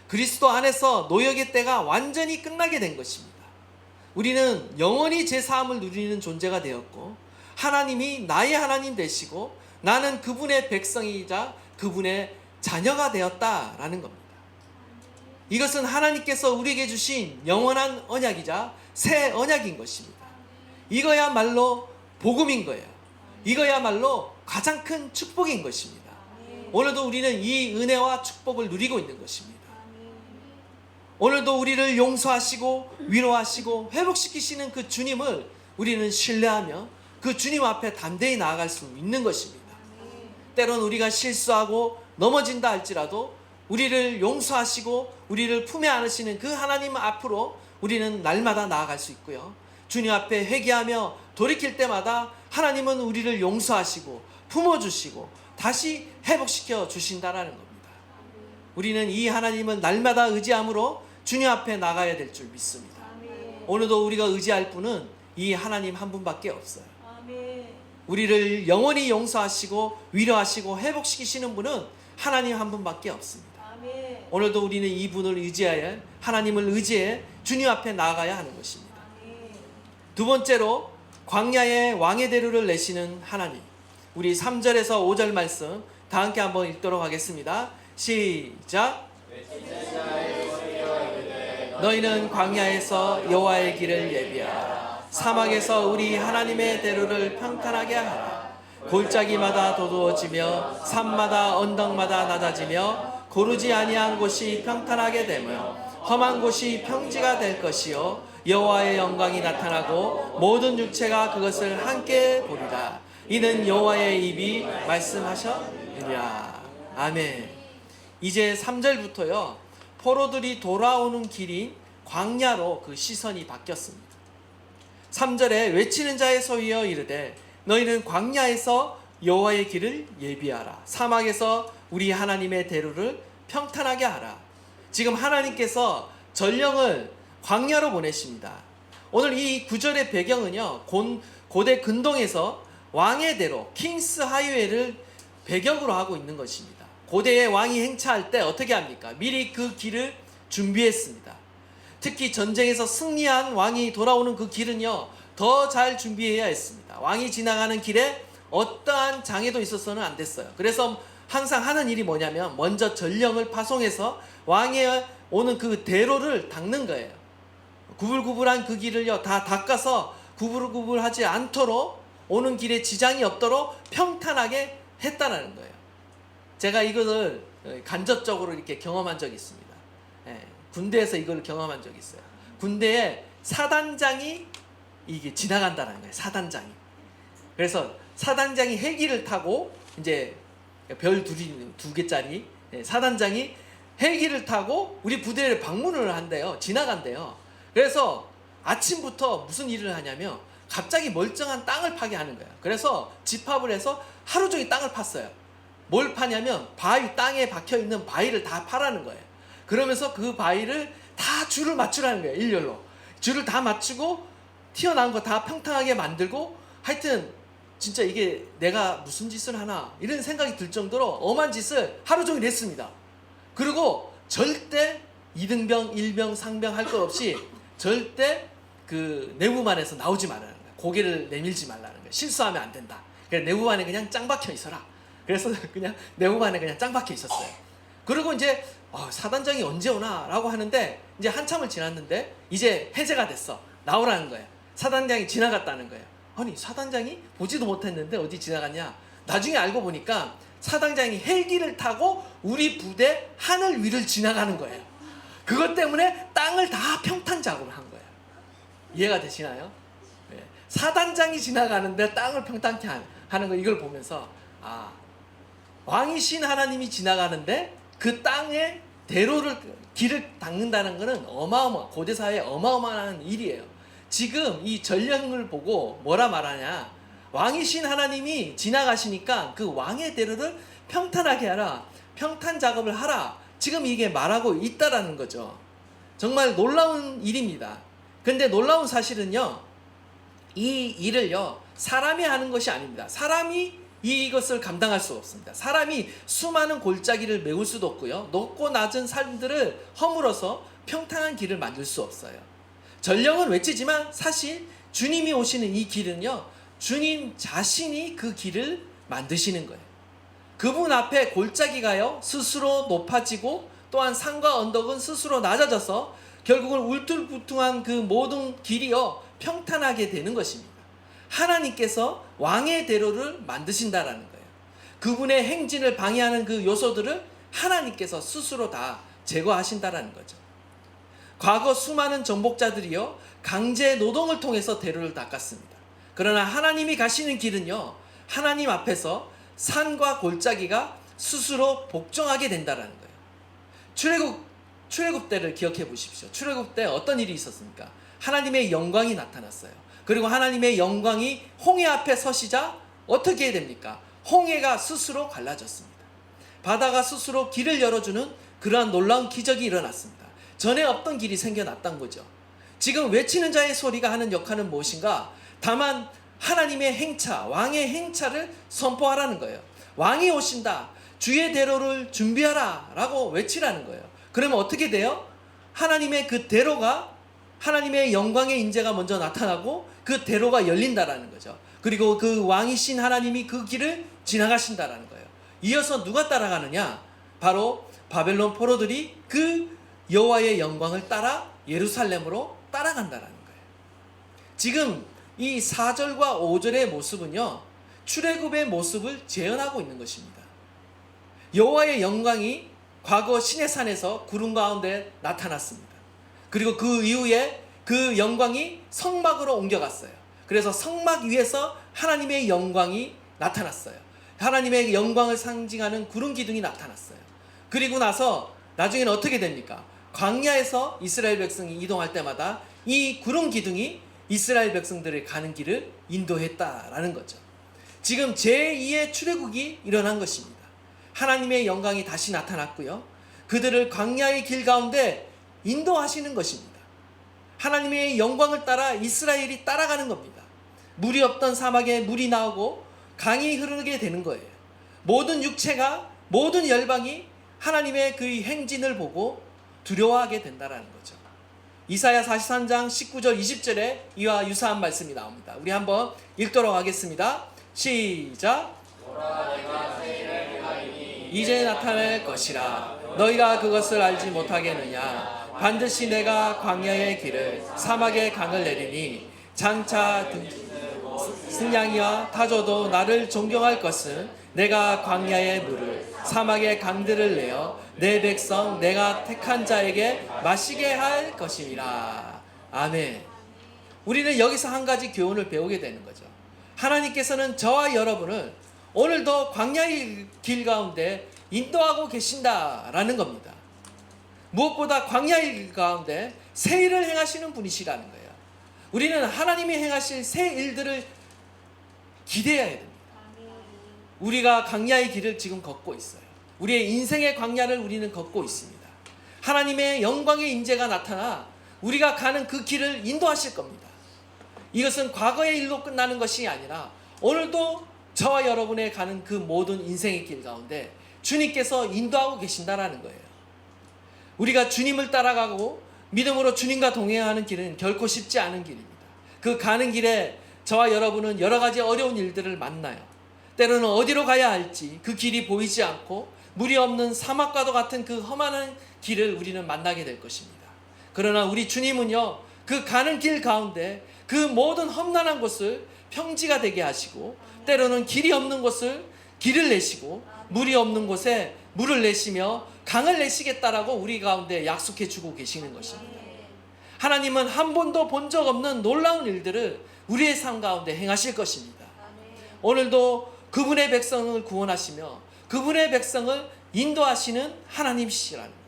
그리스도 안에서 노역의 때가 완전히 끝나게 된 것입니다. 우리는 영원히 제사함을 누리는 존재가 되었고 하나님이 나의 하나님 되시고 나는 그분의 백성이자 그분의 자녀가 되었다라는 겁니다. 이것은 하나님께서 우리에게 주신 영원한 언약이자 새 언약인 것입니다. 이거야말로 복음인 거예요. 이거야말로 가장 큰 축복인 것입니다. 오늘도 우리는 이 은혜와 축복을 누리고 있는 것입니다. 오늘도 우리를 용서하시고 위로하시고 회복시키시는 그 주님을 우리는 신뢰하며 그 주님 앞에 담대히 나아갈 수 있는 것입니다. 때론 우리가 실수하고 넘어진다 할지라도 우리를 용서하시고 우리를 품에 안으시는 그 하나님 앞으로 우리는 날마다 나아갈 수 있고요. 주님 앞에 회개하며 돌이킬 때마다 하나님은 우리를 용서하시고 품어주시고 다시 회복시켜 주신다라는 겁니다. 우리는 이 하나님을 날마다 의지함으로 주님 앞에 나가야 될 줄 믿습니다. 오늘도 우리가 의지할 분은 이 하나님 한 분밖에 없어요. 우리를 영원히 용서하시고 위로하시고 회복시키시는 분은 하나님 한 분밖에 없습니다. 오늘도 우리는 이분을 의지하여 하나님을 의지해 주님 앞에 나아가야 하는 것입니다. 두 번째로 광야의 왕의 대로를 내시는 하나님. 우리 3절에서 5절 말씀 다 함께 한번 읽도록 하겠습니다. 시작. 너희는 광야에서 여호와의 길을 예비하라. 사막에서 우리 하나님의 대로를 평탄하게 하라. 골짜기마다 도두어지며 산마다 언덕마다 낮아지며 고르지 아니한 곳이 평탄하게 되며 험한 곳이 평지가 될 것이요 여호와의 영광이 나타나고 모든 육체가 그것을 함께 보리라. 이는 여호와의 입이 말씀하셨느니라. 아멘. 이제 3절부터요 포로들이 돌아오는 길인 광야로 그 시선이 바뀌었습니다. 3절에 외치는 자의 소리여 이르되 너희는 광야에서 여호와의 길을 예비하라. 사막에서 우리 하나님의 대로를 평탄하게 하라. 지금 하나님께서 전령을 광야로 보내십니다. 오늘 이 구절의 배경은요 고대 근동에서 왕의 대로 킹스 하이웨이를 배경으로 하고 있는 것입니다. 고대의 왕이 행차할 때 어떻게 합니까? 미리 그 길을 준비했습니다. 특히 전쟁에서 승리한 왕이 돌아오는 그 길은요 더 잘 준비해야 했습니다. 왕이 지나가는 길에 어떠한 장애도 있어서는 안 됐어요. 그래서 항상 하는 일이 뭐냐면 먼저 전령을 파송해서 왕이 오는 그 대로를 닦는 거예요. 구불구불한 그 길을요 다 닦아서 구불구불하지 않도록 오는 길에 지장이 없도록 평탄하게 했다는 거예요. 제가 이것을 간접적으로 이렇게 경험한 적이 있습니다. 군대에서 이걸 경험한 적이 있어요. 군대에 사단장이 이게 지나간다는 거예요. 사단장이. 그래서 사단장이 헬기를 타고 이제 별 두 개짜리 사단장이 헬기를 타고 우리 부대를 방문을 한대요. 지나간대요. 그래서 아침부터 무슨 일을 하냐면 갑자기 멀쩡한 땅을 파게 하는 거예요. 그래서 집합을 해서 하루 종일 땅을 팠어요. 뭘 파냐면 바위, 땅에 박혀있는 바위를 다 파라는 거예요. 그러면서 그 바위를 다 줄을 맞추라는 거예요. 일렬로 줄을 다 맞추고 튀어나온 거 다 평탄하게 만들고 하여튼 진짜 이게 내가 무슨 짓을 하나 이런 생각이 들 정도로 엄한 짓을 하루 종일 했습니다. 그리고 절대 2등병, 1병, 상병 할 것 없이 절대 그 내부만에서 나오지 말라는 거예요. 고개를 내밀지 말라는 거예요. 실수하면 안 된다. 그래서 내부만에 그냥 짱 박혀 있어라. 그래서 그냥 내부만에 그냥 짱 박혀 있었어요. 그리고 이제 사단장이 언제 오나 라고 하는데 이제 한참을 지났는데 이제 해제가 됐어. 나오라는 거예요. 사단장이 지나갔다는 거예요. 아니 사단장이 보지도 못했는데 어디 지나갔냐. 나중에 알고 보니까 사단장이 헬기를 타고 우리 부대 하늘 위를 지나가는 거예요. 그것 때문에 땅을 다 평탄 작업을 한 거예요. 이해가 되시나요? 네. 사단장이 지나가는데 땅을 평탄케 하는 거 이걸 보면서 왕이신 하나님이 지나가는데 그 땅에 대로를 길을 닦는다는 것은 고대 사회에 어마어마한 일이에요. 지금 이 전령을 보고 뭐라 말하냐. 왕이신 하나님이 지나가시니까 그 왕의 대로를 평탄하게 하라. 평탄 작업을 하라. 지금 이게 말하고 있다라는 거죠. 정말 놀라운 일입니다. 근데 놀라운 사실은요. 이 일을요. 사람이 하는 것이 아닙니다. 사람이 이것을 감당할 수 없습니다. 사람이 수많은 골짜기를 메울 수도 없고요. 높고 낮은 산들을 허물어서 평탄한 길을 만들 수 없어요. 전령은 외치지만 사실 주님이 오시는 이 길은요. 주님 자신이 그 길을 만드시는 거예요. 그분 앞에 골짜기가요. 스스로 높아지고 또한 산과 언덕은 스스로 낮아져서 결국은 울퉁불퉁한 그 모든 길이요. 평탄하게 되는 것입니다. 하나님께서 왕의 대로를 만드신다라는 거예요. 그분의 행진을 방해하는 그 요소들을 하나님께서 스스로 다 제거하신다라는 거죠. 과거 수많은 정복자들이요 강제 노동을 통해서 대로를 닦았습니다. 그러나 하나님이 가시는 길은요 하나님 앞에서 산과 골짜기가 스스로 복종하게 된다라는 거예요. 출애굽 출애굽 때를 기억해 보십시오. 출애굽 때 어떤 일이 있었습니까? 하나님의 영광이 나타났어요. 그리고 하나님의 영광이 홍해 앞에 서시자 어떻게 됩니까? 홍해가 스스로 갈라졌습니다. 바다가 스스로 길을 열어주는 그러한 놀라운 기적이 일어났습니다. 전에 없던 길이 생겨났던 거죠. 지금 외치는 자의 소리가 하는 역할은 무엇인가? 다만 하나님의 행차, 왕의 행차를 선포하라는 거예요. 왕이 오신다. 주의 대로를 준비하라 라고 외치라는 거예요. 그러면 어떻게 돼요? 하나님의 그 대로가, 하나님의 영광의 인재가 먼저 나타나고 그 대로가 열린다라는 거죠. 그리고 그 왕이신 하나님이 그 길을 지나가신다라는 거예요. 이어서 누가 따라가느냐? 바로 바벨론 포로들이 그 여호와의 영광을 따라 예루살렘으로 따라간다라는 거예요. 지금 이 4절과 5절의 모습은요, 출애굽의 모습을 재현하고 있는 것입니다. 여호와의 영광이 과거 시내산에서 구름 가운데 나타났습니다. 그리고 그 이후에 그 영광이 성막으로 옮겨갔어요. 그래서 성막 위에서 하나님의 영광이 나타났어요. 하나님의 영광을 상징하는 구름 기둥이 나타났어요. 그리고 나서 나중에는 어떻게 됩니까? 광야에서 이스라엘 백성이 이동할 때마다 이 구름 기둥이 이스라엘 백성들이 가는 길을 인도했다라는 거죠. 지금 제2의 출애굽이 일어난 것입니다. 하나님의 영광이 다시 나타났고요. 그들을 광야의 길 가운데 인도하시는 것입니다. 하나님의 영광을 따라 이스라엘이 따라가는 겁니다. 물이 없던 사막에 물이 나오고 강이 흐르게 되는 거예요. 모든 육체가, 모든 열방이 하나님의 그 행진을 보고 두려워하게 된다는 거죠. 이사야 43장 19절 20절에 이와 유사한 말씀이 나옵니다. 우리 한번 읽도록 하겠습니다. 시작. 이제 나타날 것이라. 너희가 그것을 알지 못하겠느냐. 반드시 내가 광야의 길을, 사막의 강을 내리니 장차 승냥이와 타조도 나를 존경할 것은 내가 광야의 물을, 사막의 강들을 내어 내 백성 내가 택한 자에게 마시게 할 것임이라. 아멘. 우리는 여기서 한 가지 교훈을 배우게 되는 거죠. 하나님께서는 저와 여러분을 오늘도 광야의 길 가운데 인도하고 계신다라는 겁니다. 무엇보다 광야의 길 가운데 새 일을 행하시는 분이시라는 거예요. 우리는 하나님이 행하실 새 일들을 기대해야 됩니다. 우리가 광야의 길을 지금 걷고 있어요. 우리의 인생의 광야를 우리는 걷고 있습니다. 하나님의 영광의 임재가 나타나 우리가 가는 그 길을 인도하실 겁니다. 이것은 과거의 일로 끝나는 것이 아니라 오늘도 저와 여러분의 가는 그 모든 인생의 길 가운데 주님께서 인도하고 계신다라는 거예요. 우리가 주님을 따라가고 믿음으로 주님과 동행하는 길은 결코 쉽지 않은 길입니다. 그 가는 길에 저와 여러분은 여러 가지 어려운 일들을 만나요. 때로는 어디로 가야 할지 그 길이 보이지 않고 물이 없는 사막과도 같은 그 험한 길을 우리는 만나게 될 것입니다. 그러나 우리 주님은요, 그 가는 길 가운데 그 모든 험난한 곳을 평지가 되게 하시고 때로는 길이 없는 곳을 길을 내시고 물이 없는 곳에 물을 내시며 강을 내시겠다라고 우리 가운데 약속해 주고 계시는 것입니다. 하나님은 한 번도 본 적 없는 놀라운 일들을 우리의 삶 가운데 행하실 것입니다. 오늘도 그분의 백성을 구원하시며 그분의 백성을 인도하시는 하나님이시라는 거예요.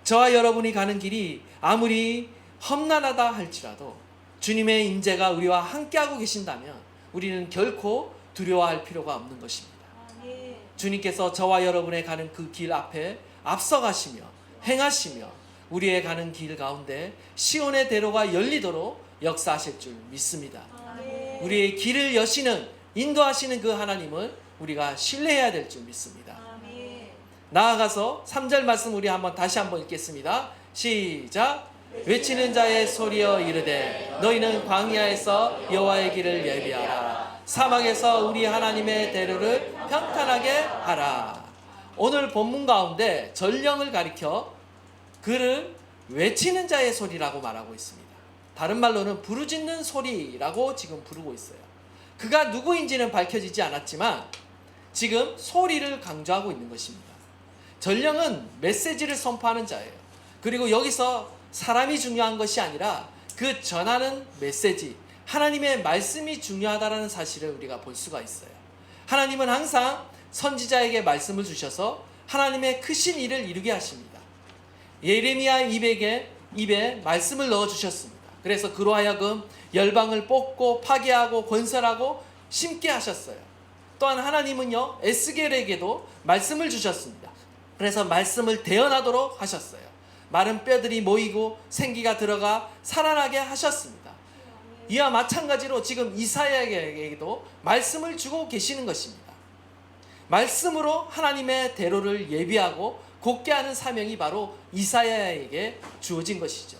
저와 여러분이 가는 길이 아무리 험난하다 할지라도 주님의 임재가 우리와 함께하고 계신다면 우리는 결코 두려워할 필요가 없는 것입니다. 주님께서 저와 여러분의 가는 그 길 앞에 앞서가시며 행하시며 우리의 가는 길 가운데 시온의 대로가 열리도록 역사하실 줄 믿습니다. 우리의 길을 여시는, 인도하시는 그 하나님을 우리가 신뢰해야 될 줄 믿습니다. 나아가서 3절 말씀 우리 다시 한번 읽겠습니다. 시작. 외치는 자의 소리여 이르되 너희는 광야에서 여호와의 길을 예비하라. 사막에서 우리 하나님의 대로를 평탄하게 하라. 오늘 본문 가운데 전령을 가리켜 그를 외치는 자의 소리라고 말하고 있습니다. 다른 말로는 부르짖는 소리라고 지금 부르고 있어요. 그가 누구인지는 밝혀지지 않았지만 지금 소리를 강조하고 있는 것입니다. 전령은 메시지를 선포하는 자예요. 그리고 여기서 사람이 중요한 것이 아니라 그 전하는 메시지, 하나님의 말씀이 중요하다는 사실을 우리가 볼 수가 있어요. 하나님은 항상 선지자에게 말씀을 주셔서 하나님의 크신 일을 이루게 하십니다. 예레미야 입에 말씀을 넣어 주셨습니다. 그래서 그로 하여금 열방을 뽑고 파괴하고 건설하고 심게 하셨어요. 또한 하나님은요 에스겔에게도 말씀을 주셨습니다. 그래서 말씀을 대언하도록 하셨어요. 마른 뼈들이 모이고 생기가 들어가 살아나게 하셨습니다. 이와 마찬가지로 지금 이사야에게도 말씀을 주고 계시는 것입니다. 말씀으로 하나님의 대로를 예비하고 곧게 하는 사명이 바로 이사야에게 주어진 것이죠.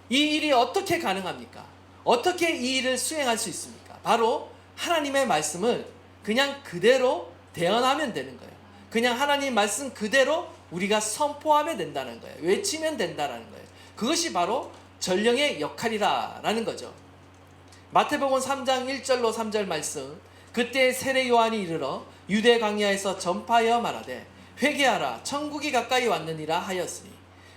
이 일이 어떻게 가능합니까? 어떻게 이 일을 수행할 수 있습니까? 바로 하나님의 말씀을 그냥 그대로 대언하면 되는 거예요. 그냥 하나님 말씀 그대로 우리가 선포하면 된다는 거예요. 외치면 된다는 거예요. 그것이 바로 전령의 역할이라는 거죠. 마태복음 3장 1절로 3절 말씀. 그때 세례 요한이 이르러 유대 광야에서 전파하여 말하되 회개하라 천국이 가까이 왔느니라 하였으니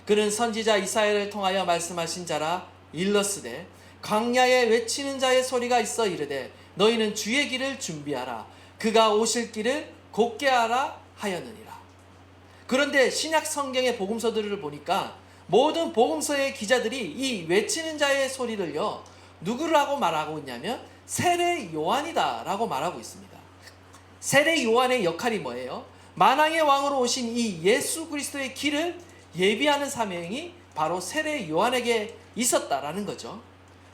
그는 선지자 이사야를 통하여 말씀하신 자라 일렀으되 광야에 외치는 자의 소리가 있어 이르되 너희는 주의 길을 준비하라 그가 오실 길을 곧게 하라 하였느니라. 그런데 신약 성경의 복음서들을 보니까 모든 복음서의 기자들이 이 외치는 자의 소리를요 누구라고 말하고 있냐면 세례 요한이다 라고 말하고 있습니다. 세례 요한의 역할이 뭐예요? 만왕의 왕으로 오신 이 예수 그리스도의 길을 예비하는 사명이 바로 세례 요한에게 있었다라는 거죠.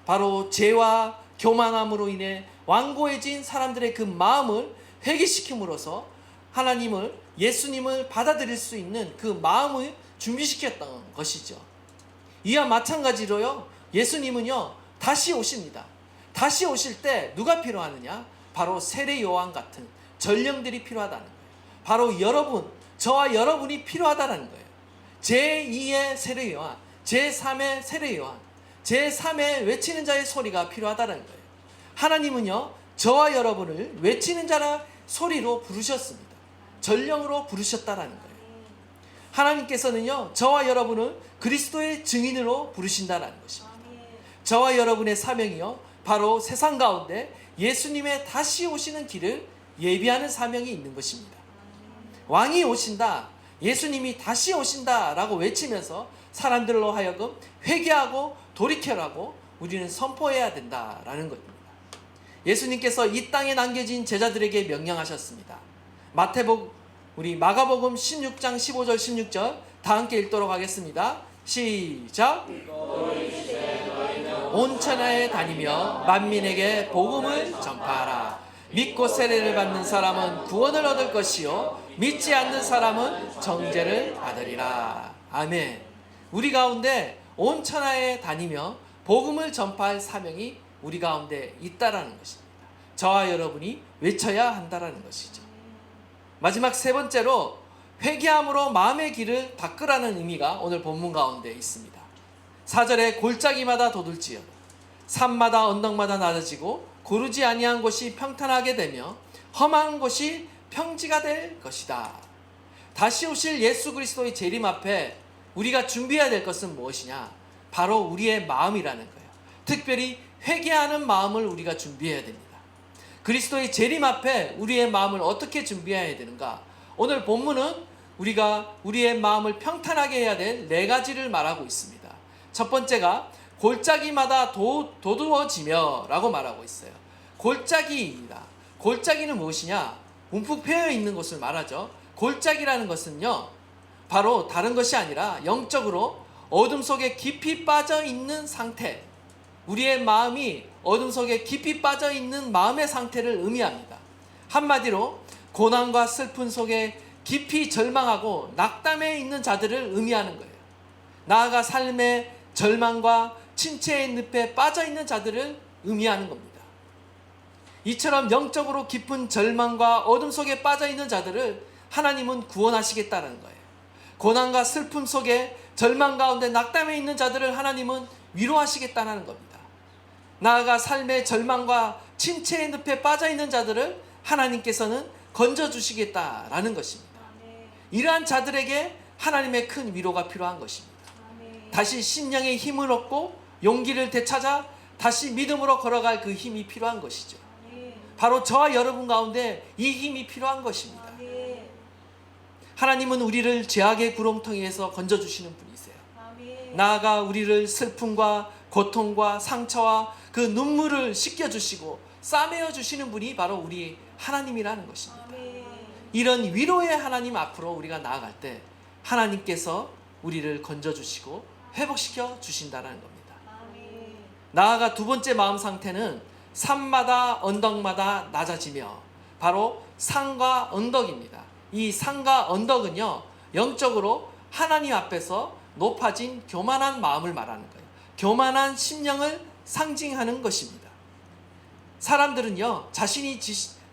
바로 죄와 교만함으로 인해 완고해진 사람들의 그 마음을 회개시킴으로써 하나님을 예수님을 받아들일 수 있는 그 마음을 준비시켰던 것이죠. 이와 마찬가지로요 예수님은요 다시 오십니다. 다시 오실 때 누가 필요하느냐? 바로 세례 요한 같은 전령들이 필요하다는 거예요. 바로 여러분, 저와 여러분이 필요하다는 거예요. 제2의 세례 요한, 제3의 세례 요한, 제3의 외치는 자의 소리가 필요하다는 거예요. 하나님은요 저와 여러분을 외치는 자라 소리로 부르셨습니다. 전령으로 부르셨다라는 거예요. 하나님께서는요 저와 여러분을 그리스도의 증인으로 부르신다라는 것입니다. 저와 여러분의 사명이요 바로 세상 가운데 예수님의 다시 오시는 길을 예비하는 사명이 있는 것입니다. 왕이 오신다, 예수님이 다시 오신다 라고 외치면서 사람들로 하여금 회개하고 돌이켜라고 우리는 선포해야 된다라는 것입니다. 예수님께서 이 땅에 남겨진 제자들에게 명령하셨습니다. 우리 마가복음 16장 15절 16절 다 함께 읽도록 하겠습니다. 시작. 온 천하에 다니며 만민에게 복음을 전파하라. 믿고 세례를 받는 사람은 구원을 얻을 것이요 믿지 않는 사람은 정죄를 받으리라. 아멘. 우리 가운데 온 천하에 다니며 복음을 전파할 사명이 우리 가운데 있다라는 것입니다. 저와 여러분이 외쳐야 한다라는 것이죠. 마지막 세 번째로 회개함으로 마음의 길을 닦으라는 의미가 오늘 본문 가운데 있습니다. 4절에 골짜기마다 돋을지어다 산마다 언덕마다 낮아지고 고르지 아니한 곳이 평탄하게 되며 험한 곳이 평지가 될 것이다. 다시 오실 예수 그리스도의 재림 앞에 우리가 준비해야 될 것은 무엇이냐? 바로 우리의 마음이라는 거예요. 특별히 회개하는 마음을 우리가 준비해야 됩니다. 그리스도의 재림 앞에 우리의 마음을 어떻게 준비해야 되는가? 오늘 본문은 우리가 우리의 마음을 평탄하게 해야 될 네 가지를 말하고 있습니다. 첫 번째가 골짜기마다 도두어지며 라고 말하고 있어요. 골짜기입니다. 골짜기는 무엇이냐? 움푹 패여 있는 것을 말하죠. 골짜기라는 것은요 바로 다른 것이 아니라 영적으로 어둠 속에 깊이 빠져 있는 상태, 우리의 마음이 어둠 속에 깊이 빠져 있는 마음의 상태를 의미합니다. 한마디로 고난과 슬픔 속에 깊이 절망하고 낙담해 있는 자들을 의미하는 거예요. 나아가 삶의 절망과 침체의 늪에 빠져 있는 자들을 의미하는 겁니다. 이처럼 영적으로 깊은 절망과 어둠 속에 빠져 있는 자들을 하나님은 구원하시겠다는 거예요. 고난과 슬픔 속에 절망 가운데 낙담해 있는 자들을 하나님은 위로하시겠다는 겁니다. 나아가 삶의 절망과 침체의 늪에 빠져 있는 자들을 하나님께서는 건져주시겠다라는 것입니다. 이러한 자들에게 하나님의 큰 위로가 필요한 것입니다. 다시 심령의 힘을 얻고 용기를 되찾아 다시 믿음으로 걸어갈 그 힘이 필요한 것이죠. 바로 저와 여러분 가운데 이 힘이 필요한 것입니다. 하나님은 우리를 죄악의 구렁텅이에서 건져주시는 분이세요. 나아가 우리를 슬픔과 고통과 상처와 그 눈물을 씻겨주시고 싸매어 주시는 분이 바로 우리 하나님이라는 것입니다. 이런 위로의 하나님 앞으로 우리가 나아갈 때 하나님께서 우리를 건져주시고 회복시켜 주신다는 겁니다. 나아가 두 번째 마음 상태는 산마다 언덕마다 낮아지며 바로 산과 언덕입니다. 이 산과 언덕은요, 영적으로 하나님 앞에서 높아진 교만한 마음을 말하는 거예요. 교만한 심령을 상징하는 것입니다. 사람들은요, 자신이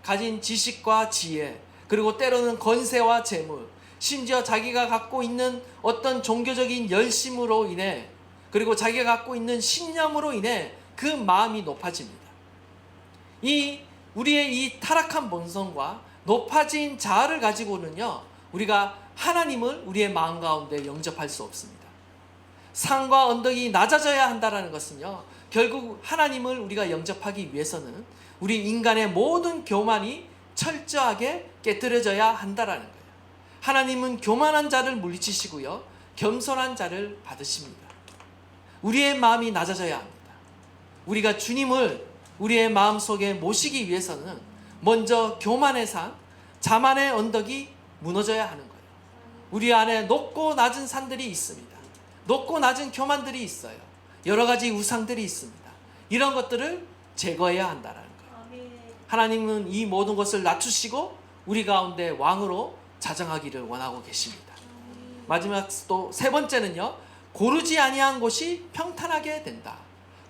가진 지식과 지혜, 그리고 때로는 권세와 재물, 심지어 자기가 갖고 있는 어떤 종교적인 열심으로 인해, 그리고 자기가 갖고 있는 신념으로 인해 그 마음이 높아집니다. 우리의 이 타락한 본성과 높아진 자아를 가지고는요, 우리가 하나님을 우리의 마음 가운데 영접할 수 없습니다. 산과 언덕이 낮아져야 한다는 것은요, 결국 하나님을 우리가 영접하기 위해서는 우리 인간의 모든 교만이 철저하게 깨뜨려져야 한다는 거예요. 하나님은 교만한 자를 물리치시고요, 겸손한 자를 받으십니다. 우리의 마음이 낮아져야 합니다. 우리가 주님을 우리의 마음속에 모시기 위해서는 먼저 교만의 산, 자만의 언덕이 무너져야 하는 거예요. 우리 안에 높고 낮은 산들이 있습니다. 높고 낮은 교만들이 있어요. 여러 가지 우상들이 있습니다. 이런 것들을 제거해야 한다는 거예요. 하나님은 이 모든 것을 낮추시고 우리 가운데 왕으로 자정하기를 원하고 계십니다. 마지막 또 세 번째는요, 고르지 아니한 곳이 평탄하게 된다.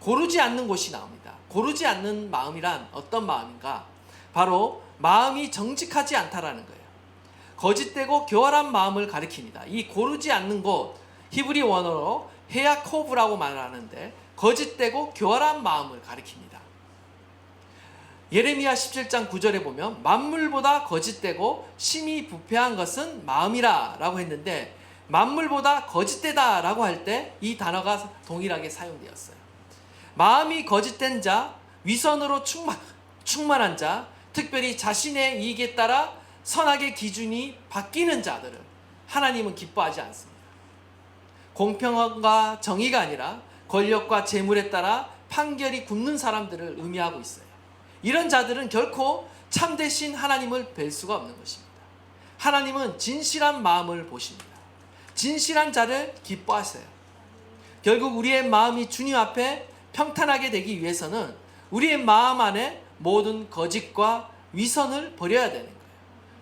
고르지 않는 곳이 나옵니다. 고르지 않는 마음이란 어떤 마음인가? 바로 마음이 정직하지 않다라는 거예요. 거짓되고 교활한 마음을 가리킵니다. 이 고르지 않는 곳, 히브리 원어로 헤야코브라고 말하는데 거짓되고 교활한 마음을 가리킵니다. 예레미야 17장 9절에 보면 만물보다 거짓되고 심히 부패한 것은 마음이라 라고 했는데, 만물보다 거짓되다 라고 할 때 이 단어가 동일하게 사용되었어요. 마음이 거짓된 자, 위선으로 충만한 자, 특별히 자신의 이익에 따라 선악의 기준이 바뀌는 자들을 하나님은 기뻐하지 않습니다. 공평함과 정의가 아니라 권력과 재물에 따라 판결이 굽는 사람들을 의미하고 있어요. 이런 자들은 결코 참되신 하나님을 뵐 수가 없는 것입니다. 하나님은 진실한 마음을 보십니다. 진실한 자를 기뻐하세요. 결국 우리의 마음이 주님 앞에 평탄하게 되기 위해서는 우리의 마음 안에 모든 거짓과 위선을 버려야 되는 거예요.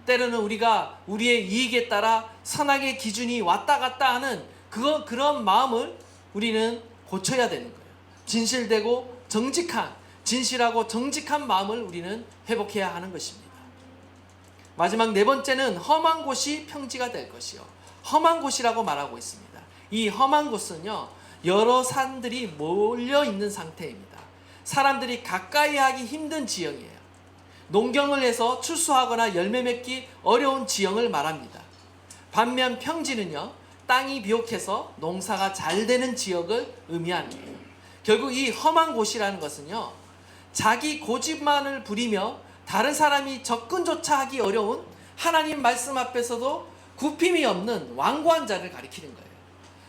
때로는 우리가 우리의 이익에 따라 선악의 기준이 왔다 갔다 하는 그런 마음을 우리는 고쳐야 되는 거예요. 진실되고 정직한, 진실하고 정직한 마음을 우리는 회복해야 하는 것입니다. 마지막 네 번째는 험한 곳이 평지가 될 것이요. 험한 곳이라고 말하고 있습니다. 이 험한 곳은요, 여러 산들이 몰려 있는 상태입니다. 사람들이 가까이 하기 힘든 지형이에요. 농경을 해서 추수하거나 열매 맺기 어려운 지형을 말합니다. 반면 평지는요, 땅이 비옥해서 농사가 잘 되는 지역을 의미하는 거예요. 결국 이 험한 곳이라는 것은요, 자기 고집만을 부리며 다른 사람이 접근조차 하기 어려운 하나님 말씀 앞에서도 굽힘이 없는 완고한 자를 가리키는 거예요.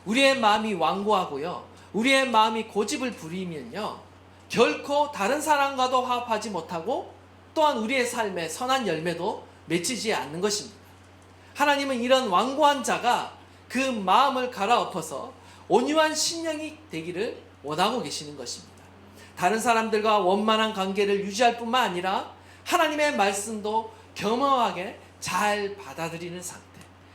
우리의 마음이 완고하고요, 우리의 마음이 고집을 부리면요, 결코 다른 사람과도 화합하지 못하고 또한 우리의 삶에 선한 열매도 맺히지 않는 것입니다. 하나님은 이런 완고한 자가 그 마음을 갈아엎어서 온유한 심령이 되기를 원하고 계시는 것입니다. 다른 사람들과 원만한 관계를 유지할 뿐만 아니라 하나님의 말씀도 겸허하게 잘 받아들이는 상태,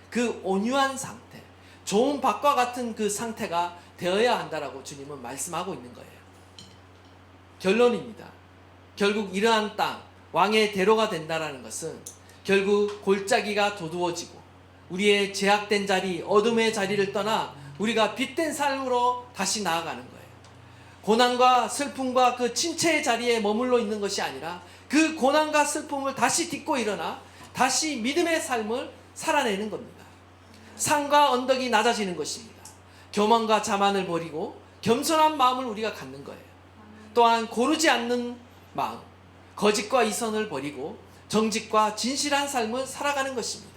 그 온유한 상태, 좋은 밭과 같은 그 상태가 되어야 한다라고 주님은 말씀하고 있는 거예요. 결론입니다. 결국 이러한 땅, 왕의 대로가 된다라는 것은 결국 골짜기가 도두어지고 우리의 제약된 자리, 어둠의 자리를 떠나 우리가 빛된 삶으로 다시 나아가는 거예요. 고난과 슬픔과 그 침체의 자리에 머물러 있는 것이 아니라 그 고난과 슬픔을 다시 딛고 일어나 다시 믿음의 삶을 살아내는 겁니다. 산과 언덕이 낮아지는 것입니다. 교만과 자만을 버리고 겸손한 마음을 우리가 갖는 거예요. 또한 고르지 않는 마음, 거짓과 이선을 버리고 정직과 진실한 삶을 살아가는 것입니다.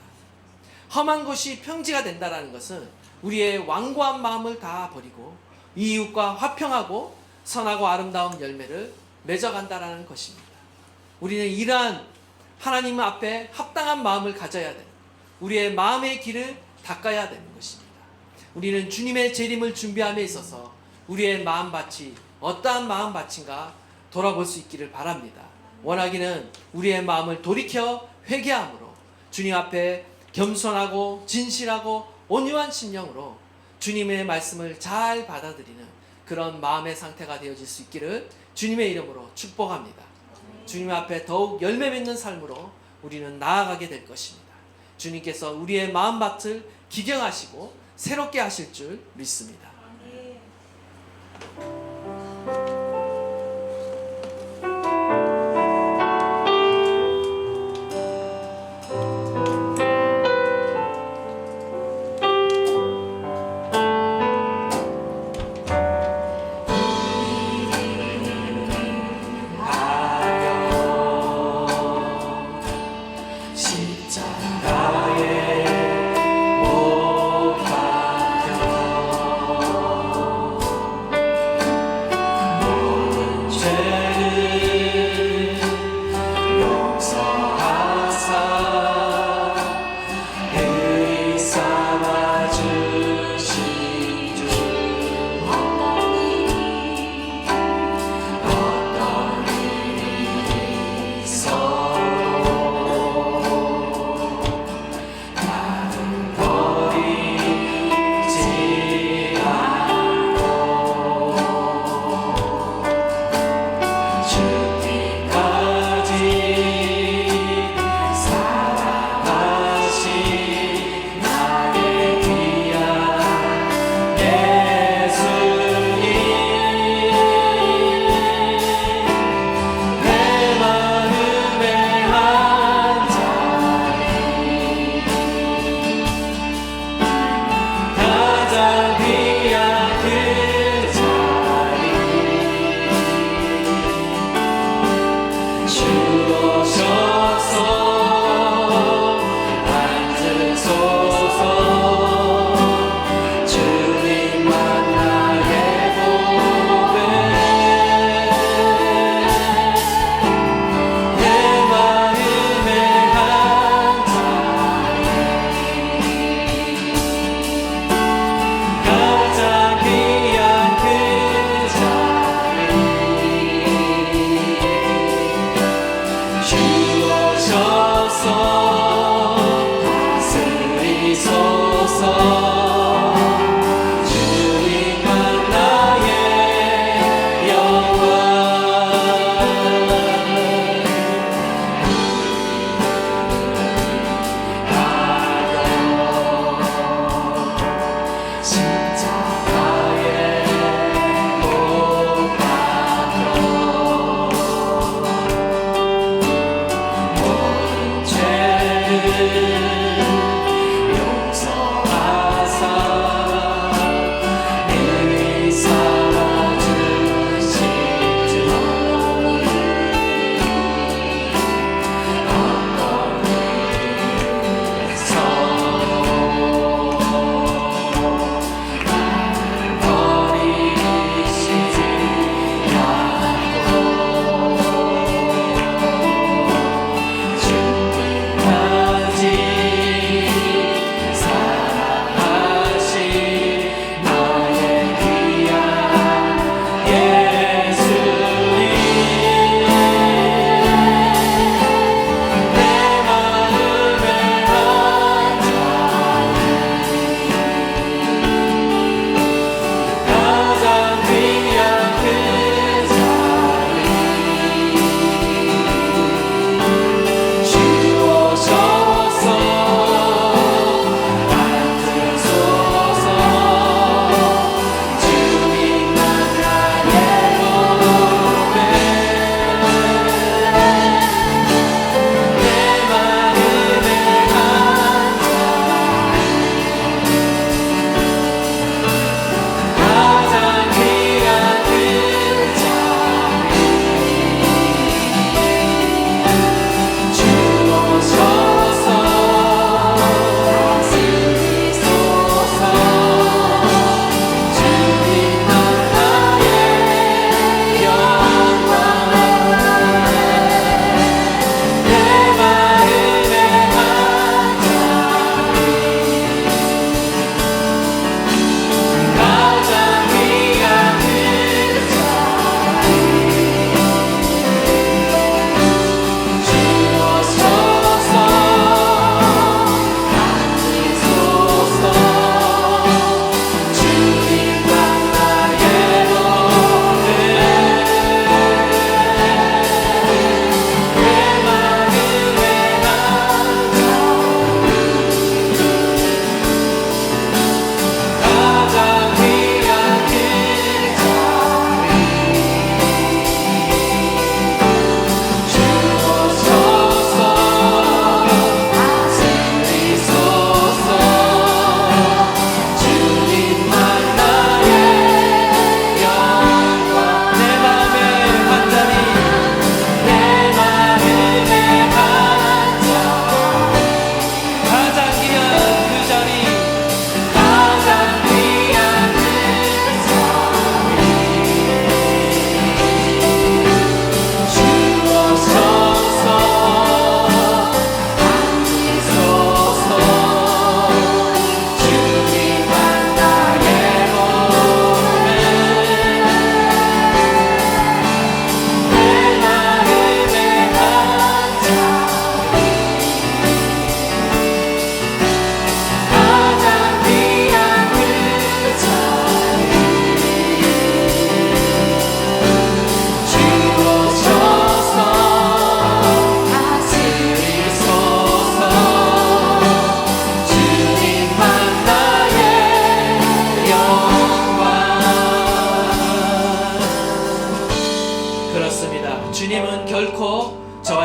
험한 것이 평지가 된다라는 것은 우리의 완고한 마음을 다 버리고 이웃과 화평하고 선하고 아름다운 열매를 맺어간다라는 것입니다. 우리는 이러한 하나님 앞에 합당한 마음을 가져야 되는, 우리의 마음의 길을 닦아야 되는 것입니다. 우리는 주님의 재림을 준비함에 있어서 우리의 마음밭이 어떠한 마음밭인가 돌아볼 수 있기를 바랍니다. 원하기는 우리의 마음을 돌이켜 회개함으로 주님 앞에 겸손하고 진실하고 온유한 심령으로 주님의 말씀을 잘 받아들이는 그런 마음의 상태가 되어질 수 있기를 주님의 이름으로 축복합니다. 주님 앞에 더욱 열매 맺는 삶으로 우리는 나아가게 될 것입니다. 주님께서 우리의 마음밭을 기경하시고 새롭게 하실 줄 믿습니다.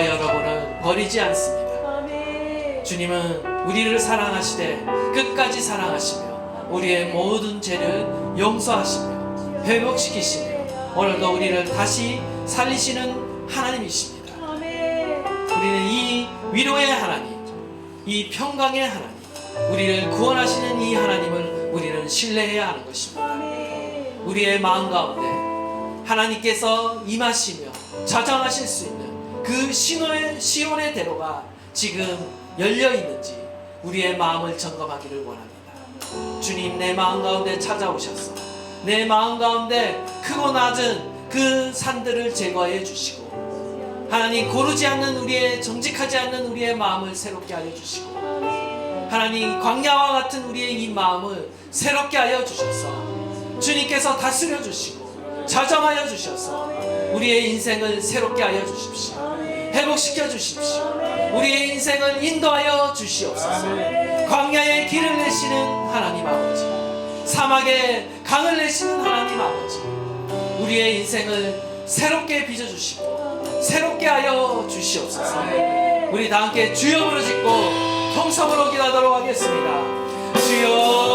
저와 여러분을 버리지 않습니다. 아멘. 주님은 우리를 사랑하시되 끝까지 사랑하시며 우리의 모든 죄를 용서하시며 회복시키시며 오늘도 우리를 다시 살리시는 하나님이십니다. 아멘. 우리는 이 위로의 하나님, 이 평강의 하나님, 우리를 구원하시는 이 하나님을 우리는 신뢰해야 하는 것입니다. 아멘. 우리의 마음 가운데 하나님께서 임하시며 자정하실 수 있는 그 시온의 대로가 지금 열려 있는지 우리의 마음을 점검하기를 원합니다. 주님, 내 마음 가운데 찾아오셔서 내 마음 가운데 크고 낮은 그 산들을 제거해 주시고 하나님, 고르지 않는 우리의, 정직하지 않는 우리의 마음을 새롭게 하여 주시고 하나님, 광야와 같은 우리의 이 마음을 새롭게 하여 주셔서 주님께서 다스려 주시고 자정하여 주셔서 우리의 인생을 새롭게 하여 주십시오. 회복시켜 주십시오. 우리의 인생을 인도하여 주시옵소서. 광야에 길을 내시는 하나님 아버지, 사막에 강을 내시는 하나님 아버지, 우리의 인생을 새롭게 빚어주시고 새롭게 하여 주시옵소서. 우리 다 함께 주여 부르짖고 통성으로 기도하도록 하겠습니다. 주여